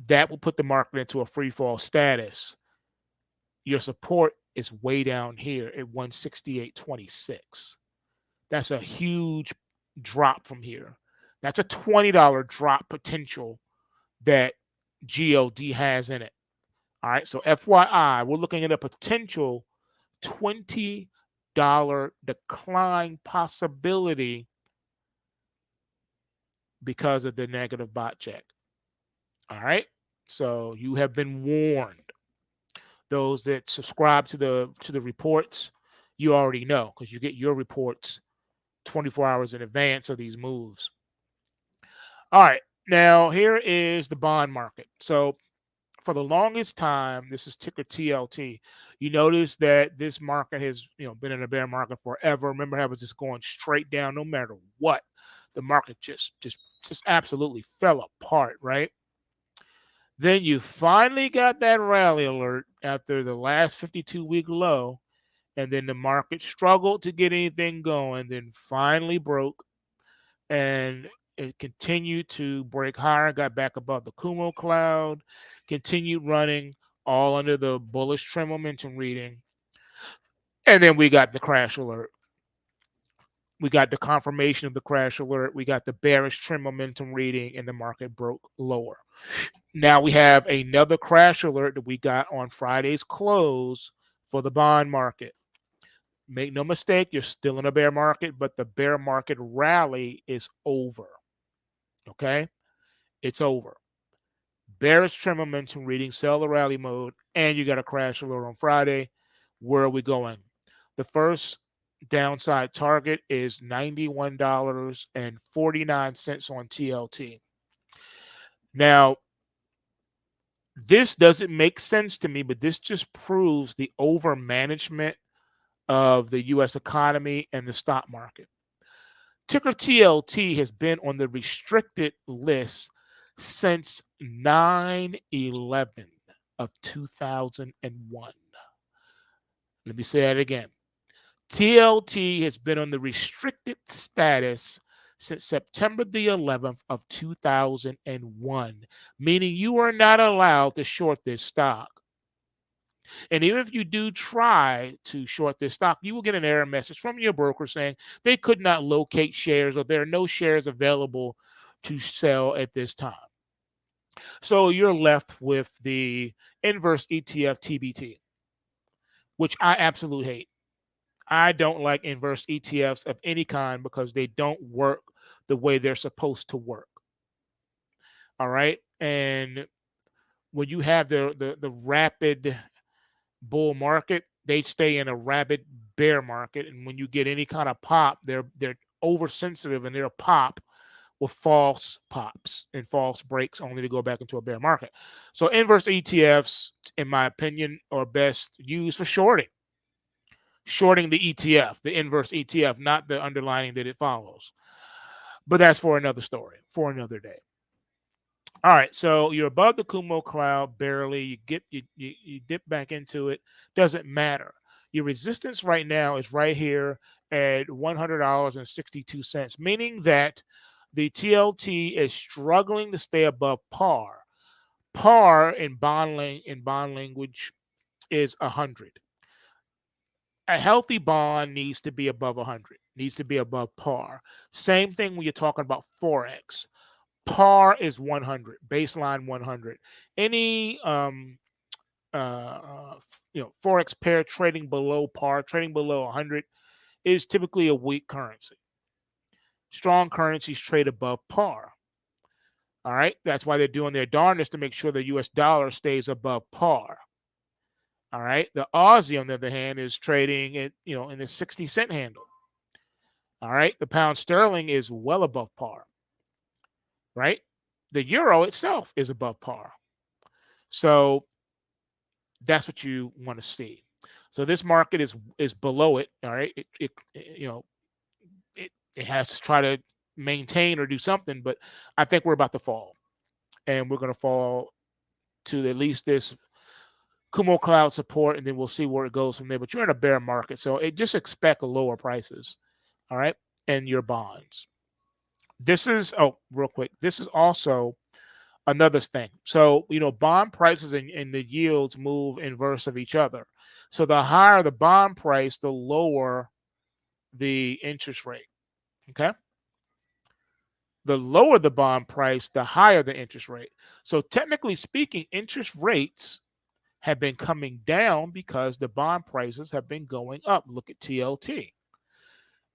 B: that will put the market into a free fall status. Your support is way down here at 168.26. That's a huge drop from here. That's a $20 drop potential that GOD has in it. All right. So FYI, we're looking at a potential $20 decline possibility because of the negative bot check. All right. So you have been warned. Those that subscribe to the reports, you already know because you get your reports 24 hours in advance of these moves. All right, now here is the bond market. So for the longest time, this is ticker TLT. You notice that this market has been in a bear market forever. Remember how it was just going straight down no matter what. The market just absolutely fell apart, right? Then you finally got that rally alert after the last 52-week low, and then the market struggled to get anything going, then finally broke, and it continued to break higher, got back above the Kumo cloud, continued running all under the bullish trend momentum reading, and then we got the crash alert. We got the confirmation of the crash alert. We got the bearish trend momentum reading, and the market broke lower. Now we have another crash alert that we got on Friday's close for the bond market. Make no mistake, you're still in a bear market, but the bear market rally is over. Okay? It's over. Bearish trend momentum reading, sell the rally mode, and you got a crash alert on Friday. Where are we going? The first downside target is $91.49 on TLT. Now, this doesn't make sense to me, but this just proves the over management of the US economy and the stock market. Ticker TLT has been on the restricted list since 9/11 of 2001. Let me say that again. TLT has been on the restricted status since September the 11th of 2001, meaning you are not allowed to short this stock. And even if you do try to short this stock, you will get an error message from your broker saying they could not locate shares or there are no shares available to sell at this time. So you're left with the inverse ETF TBT, which I absolutely hate. I don't like inverse ETFs of any kind because they don't work the way they're supposed to work. All right. And when you have the rapid bull market, they stay in a rapid bear market. And when you get any kind of pop, they're oversensitive and they'll pop with false pops and false breaks only to go back into a bear market. So inverse ETFs, in my opinion, are best used for shorting the ETF, the inverse ETF, not the underlining that it follows. But that's for another story, for another day. All right, so you're above the Kumo cloud barely. You dip back into it. Doesn't matter. Your resistance right now is right here at $100.62, meaning that the TLT is struggling to stay above par. Par in bond language is 100. A healthy bond needs to be above 100, needs to be above par. Same thing when you're talking about Forex. Par is 100, baseline 100. Any Forex pair trading below par, trading below 100 is typically a weak currency. Strong currencies trade above par. All right, that's why they're doing their darndest to make sure the US dollar stays above par. All right, the Aussie, on the other hand, is trading at in the 60-cent handle. All right, the pound sterling is well above par. Right, the euro itself is above par. So that's what you want to see. So this market is below it. All right, it has to try to maintain or do something, but I think we're about to fall, and we're going to fall to at least this Kumo cloud support, and then we'll see where it goes from there. But you're in a bear market, so just expect lower prices. All right, and your bonds. This is real quick. This is also another thing. So, bond prices and the yields move inverse of each other. So the higher the bond price, the lower the interest rate. Okay. The lower the bond price, the higher the interest rate. So technically speaking, interest rates have been coming down because the bond prices have been going up. Look at TLT.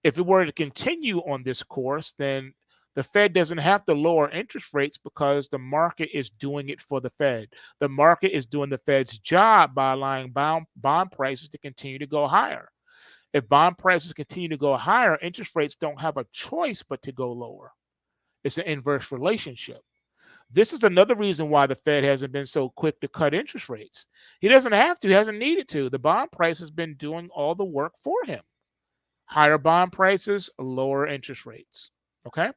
B: If it were to continue on this course, then the Fed doesn't have to lower interest rates because the market is doing it for the Fed. The market is doing the Fed's job by allowing bond prices to continue to go higher. If bond prices continue to go higher, interest rates don't have a choice but to go lower. It's an inverse relationship. This is another reason why the Fed hasn't been so quick to cut interest rates. He doesn't have to, he hasn't needed to. The bond price has been doing all the work for him. Higher bond prices, lower interest rates. Okay.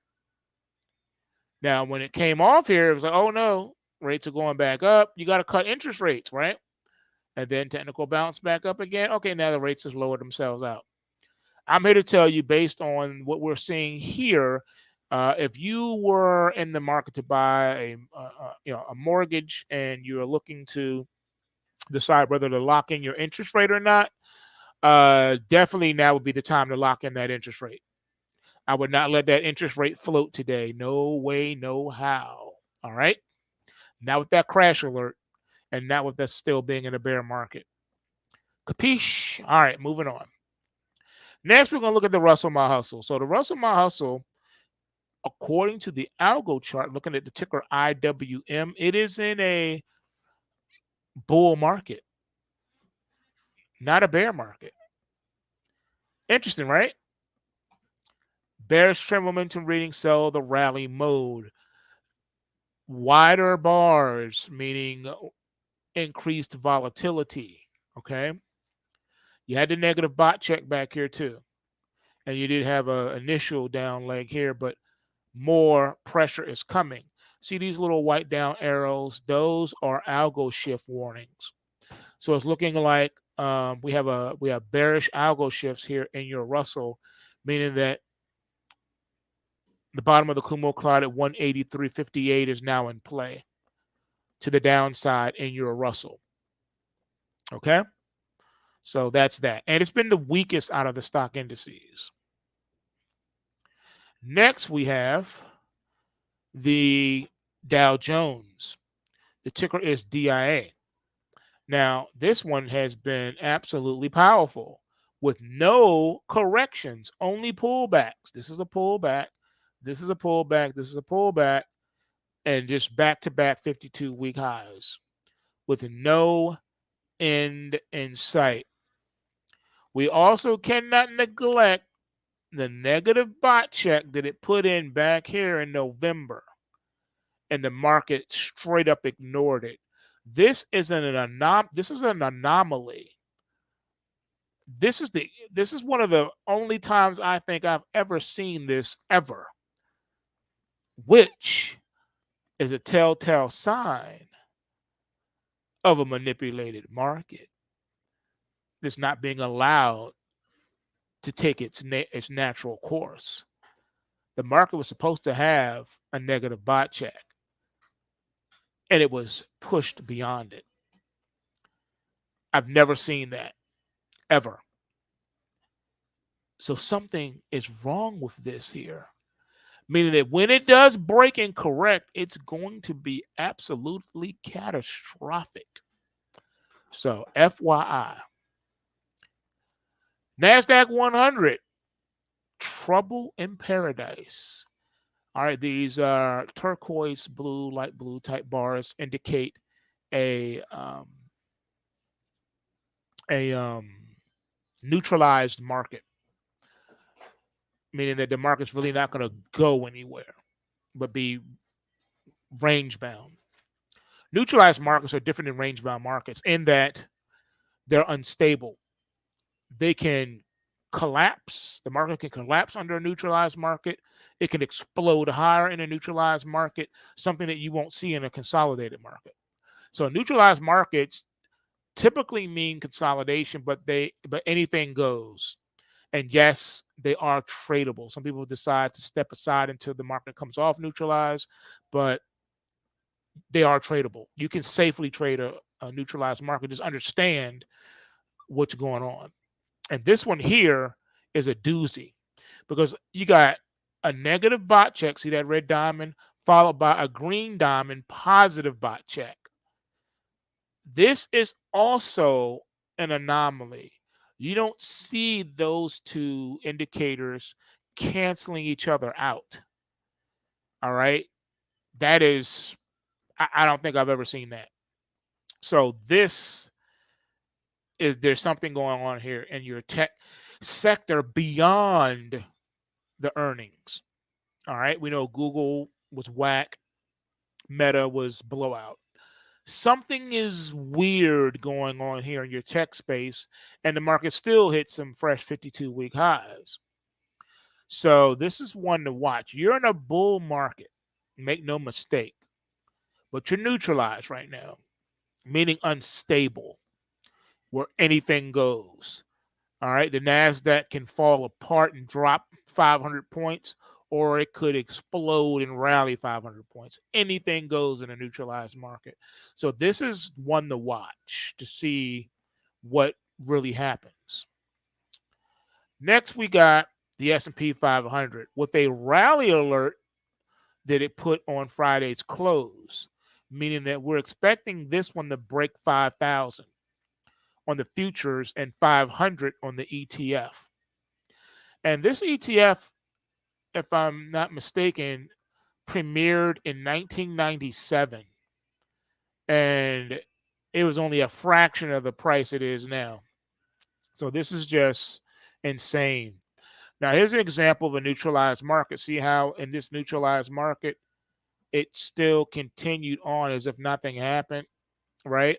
B: Now, when it came off here, it was like, oh no, rates are going back up. You got to cut interest rates, right? And then technical bounce back up again. Okay, now the rates has lowered themselves out. I'm here to tell you, based on what we're seeing here, if you were in the market to buy a mortgage and you're looking to decide whether to lock in your interest rate or not, definitely now would be the time to lock in that interest rate. I would not let that interest rate float today. No way, no how. All right. Not with that crash alert and not with us still being in a bear market. Capiche? All right, moving on. Next, we're going to look at the Russell My Hustle. So the Russell My Hustle, according to the algo chart, looking at the ticker IWM, it is in a bull market, not a bear market. Interesting, right? Bearish trend momentum reading, sell the rally mode. Wider bars, meaning increased volatility. Okay. You had the negative bot check back here too. And you did have an initial down leg here, but more pressure is coming. See these little white down arrows? Those are algo shift warnings. So it's looking like we have bearish algo shifts here in your Russell, meaning that the bottom of the Kumo cloud at 183.58 is now in play to the downside in your Russell. Okay, so that's that, and it's been the weakest out of the stock indices. Next, we have the Dow Jones. The ticker is DIA. Now, this one has been absolutely powerful with no corrections, only pullbacks. This is a pullback. This is a pullback. This is a pullback. And just back-to-back 52-week highs with no end in sight. We also cannot neglect the negative bot check that it put in back here in November. And the market straight up ignored it. This is an anomaly. This is one of the only times I think I've ever seen this ever, which is a telltale sign of a manipulated market that's not being allowed to take its natural course. The market was supposed to have a negative bot check, and it was pushed beyond it. I've never seen that, ever. So something is wrong with this here. Meaning that when it does break and correct, it's going to be absolutely catastrophic. So FYI. NASDAQ 100, trouble in paradise. All right, these turquoise blue, light blue type bars indicate a neutralized market, meaning that the market's really not going to go anywhere, but be range bound. Neutralized markets are different than range bound markets in that they're unstable. They can collapse. The market can collapse under a neutralized market. It can explode higher in a neutralized market, something that you won't see in a consolidated market. So neutralized markets typically mean consolidation, but anything goes. And yes, they are tradable. Some people decide to step aside until the market comes off neutralized, but they are tradable. You can safely trade a neutralized market. Just understand what's going on. And this one here is a doozy because you got a negative bot check. See that red diamond followed by a green diamond positive bot check. This is also an anomaly. You don't see those two indicators canceling each other out. All right. That is, I don't think I've ever seen that. So there's something going on here in your tech sector beyond the earnings. All right. We know Google was whack. Meta was blowout. Something is weird going on here in your tech space, and the market still hit some fresh 52-week highs. So this is one to watch. You're in a bull market, make no mistake, but you're neutralized right now, meaning unstable, where anything goes. All right, the NASDAQ can fall apart and drop 500 points, or it could explode and rally 500 points. Anything goes in a neutralized market. So this is one to watch to see what really happens. Next, we got the S&P 500 with a rally alert that it put on Friday's close, meaning that we're expecting this one to break 5,000 on the futures and 500 on the ETF. And this ETF, if I'm not mistaken, premiered in 1997. And it was only a fraction of the price it is now. So this is just insane. Now, here's an example of a neutralized market. See how in this neutralized market, it still continued on as if nothing happened, right?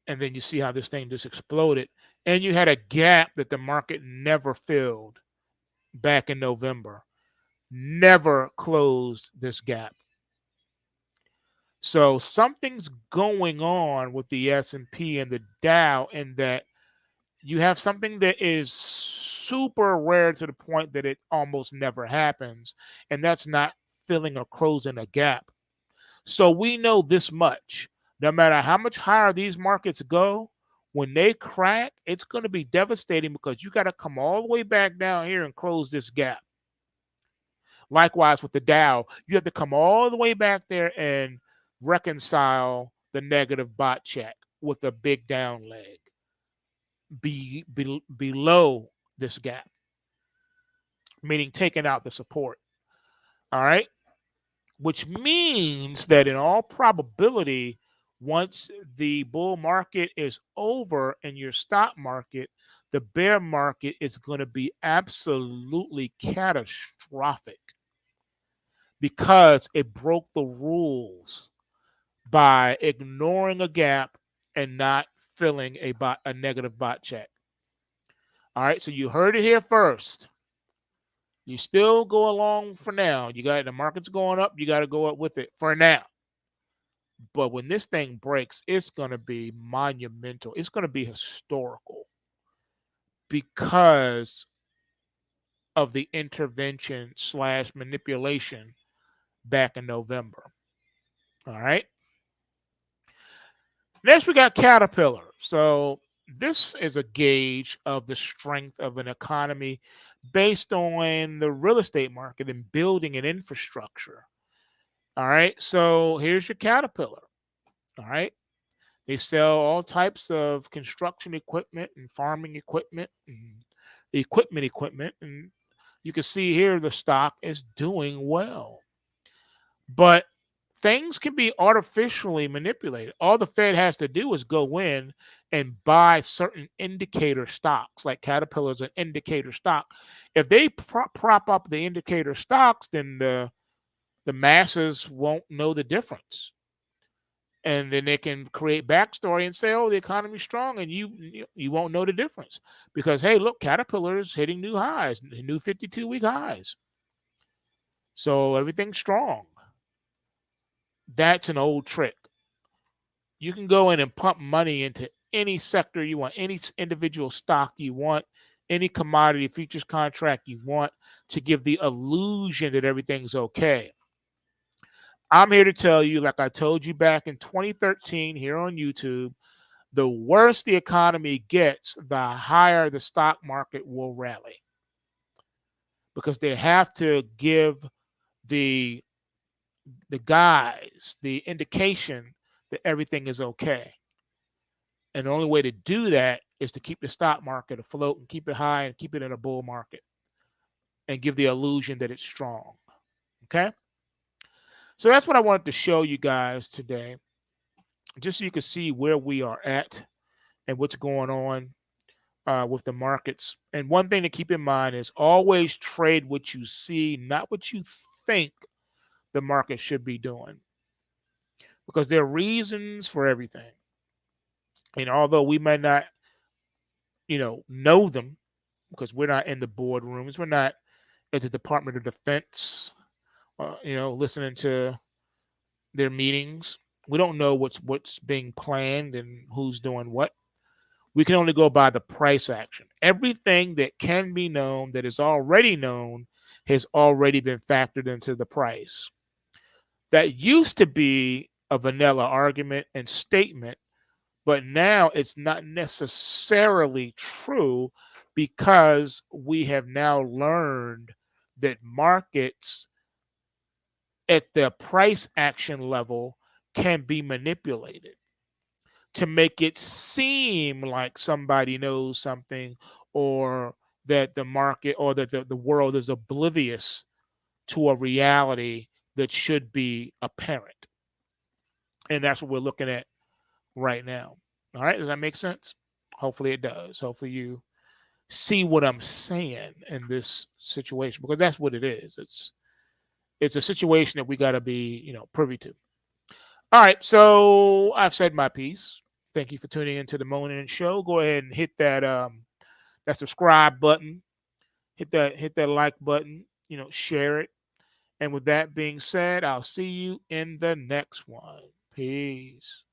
B: And then you see how this thing just exploded. And you had a gap that the market never filled back in November, never closed this gap. So something's going on with the S&P and the Dow in that you have something that is super rare to the point that it almost never happens, and that's not filling or closing a gap. So we know this much. No matter how much higher these markets go, when they crack, it's going to be devastating because you got to come all the way back down here and close this gap. Likewise with the Dow, you have to come all the way back there and reconcile the negative bot check with a big down leg below this gap, meaning taking out the support. All right. Which means that in all probability, once the bull market is over in your stock market, the bear market is going to be absolutely catastrophic because it broke the rules by ignoring a gap and not filling a negative bot check. All right, so you heard it here first. You still go along for now. You got the market's going up, you got to go up with it for now. But when this thing breaks, it's going to be monumental. It's going to be historical because of the intervention / manipulation back in November. All right. Next, we got Caterpillar. So this is a gauge of the strength of an economy based on the real estate market and building and infrastructure. All right. So here's your Caterpillar. All right. They sell all types of construction equipment and farming equipment and equipment. And you can see here the stock is doing well. But things can be artificially manipulated. All the Fed has to do is go in and buy certain indicator stocks, like Caterpillar's an indicator stock. If they prop up the indicator stocks, then the masses won't know the difference. And then they can create backstory and say, "Oh, the economy's strong," and you won't know the difference because hey, look, Caterpillar is hitting new highs, new 52-week highs, so everything's strong. That's an old trick. You can go in and pump money into any sector you want, any individual stock you want, any commodity futures contract you want to give the illusion that everything's okay. I'm here to tell you, like I told you back in 2013 here on YouTube, the worse the economy gets, the higher the stock market will rally because they have to give the guys the indication that everything is okay. And the only way to do that is to keep the stock market afloat and keep it high and keep it in a bull market and give the illusion that it's strong. Okay? So that's what I wanted to show you guys today, just so you can see where we are at and what's going on with the markets. And one thing to keep in mind is always trade what you see, not what you think the market should be doing, because there are reasons for everything. And although we may not, know them because we're not in the boardrooms, we're not at the Department of Defense, listening to their meetings. We don't know what's being planned and who's doing what. We can only go by the price action. Everything that can be known, that is already known, has already been factored into the price. That used to be a vanilla argument and statement, but now it's not necessarily true because we have now learned that markets at the price action level can be manipulated to make it seem like somebody knows something, or that the market or that the world is oblivious to a reality that should be apparent. And that's what we're looking at right now. All right. Does that make sense? Hopefully it does. Hopefully you see what I'm saying in this situation, because that's what it is. It's a situation that we got to be, privy to. All right, so I've said my piece. Thank you for tuning into the Morning Show. Go ahead and hit that subscribe button, hit that like button, share it. And with that being said, I'll see you in the next one. Peace.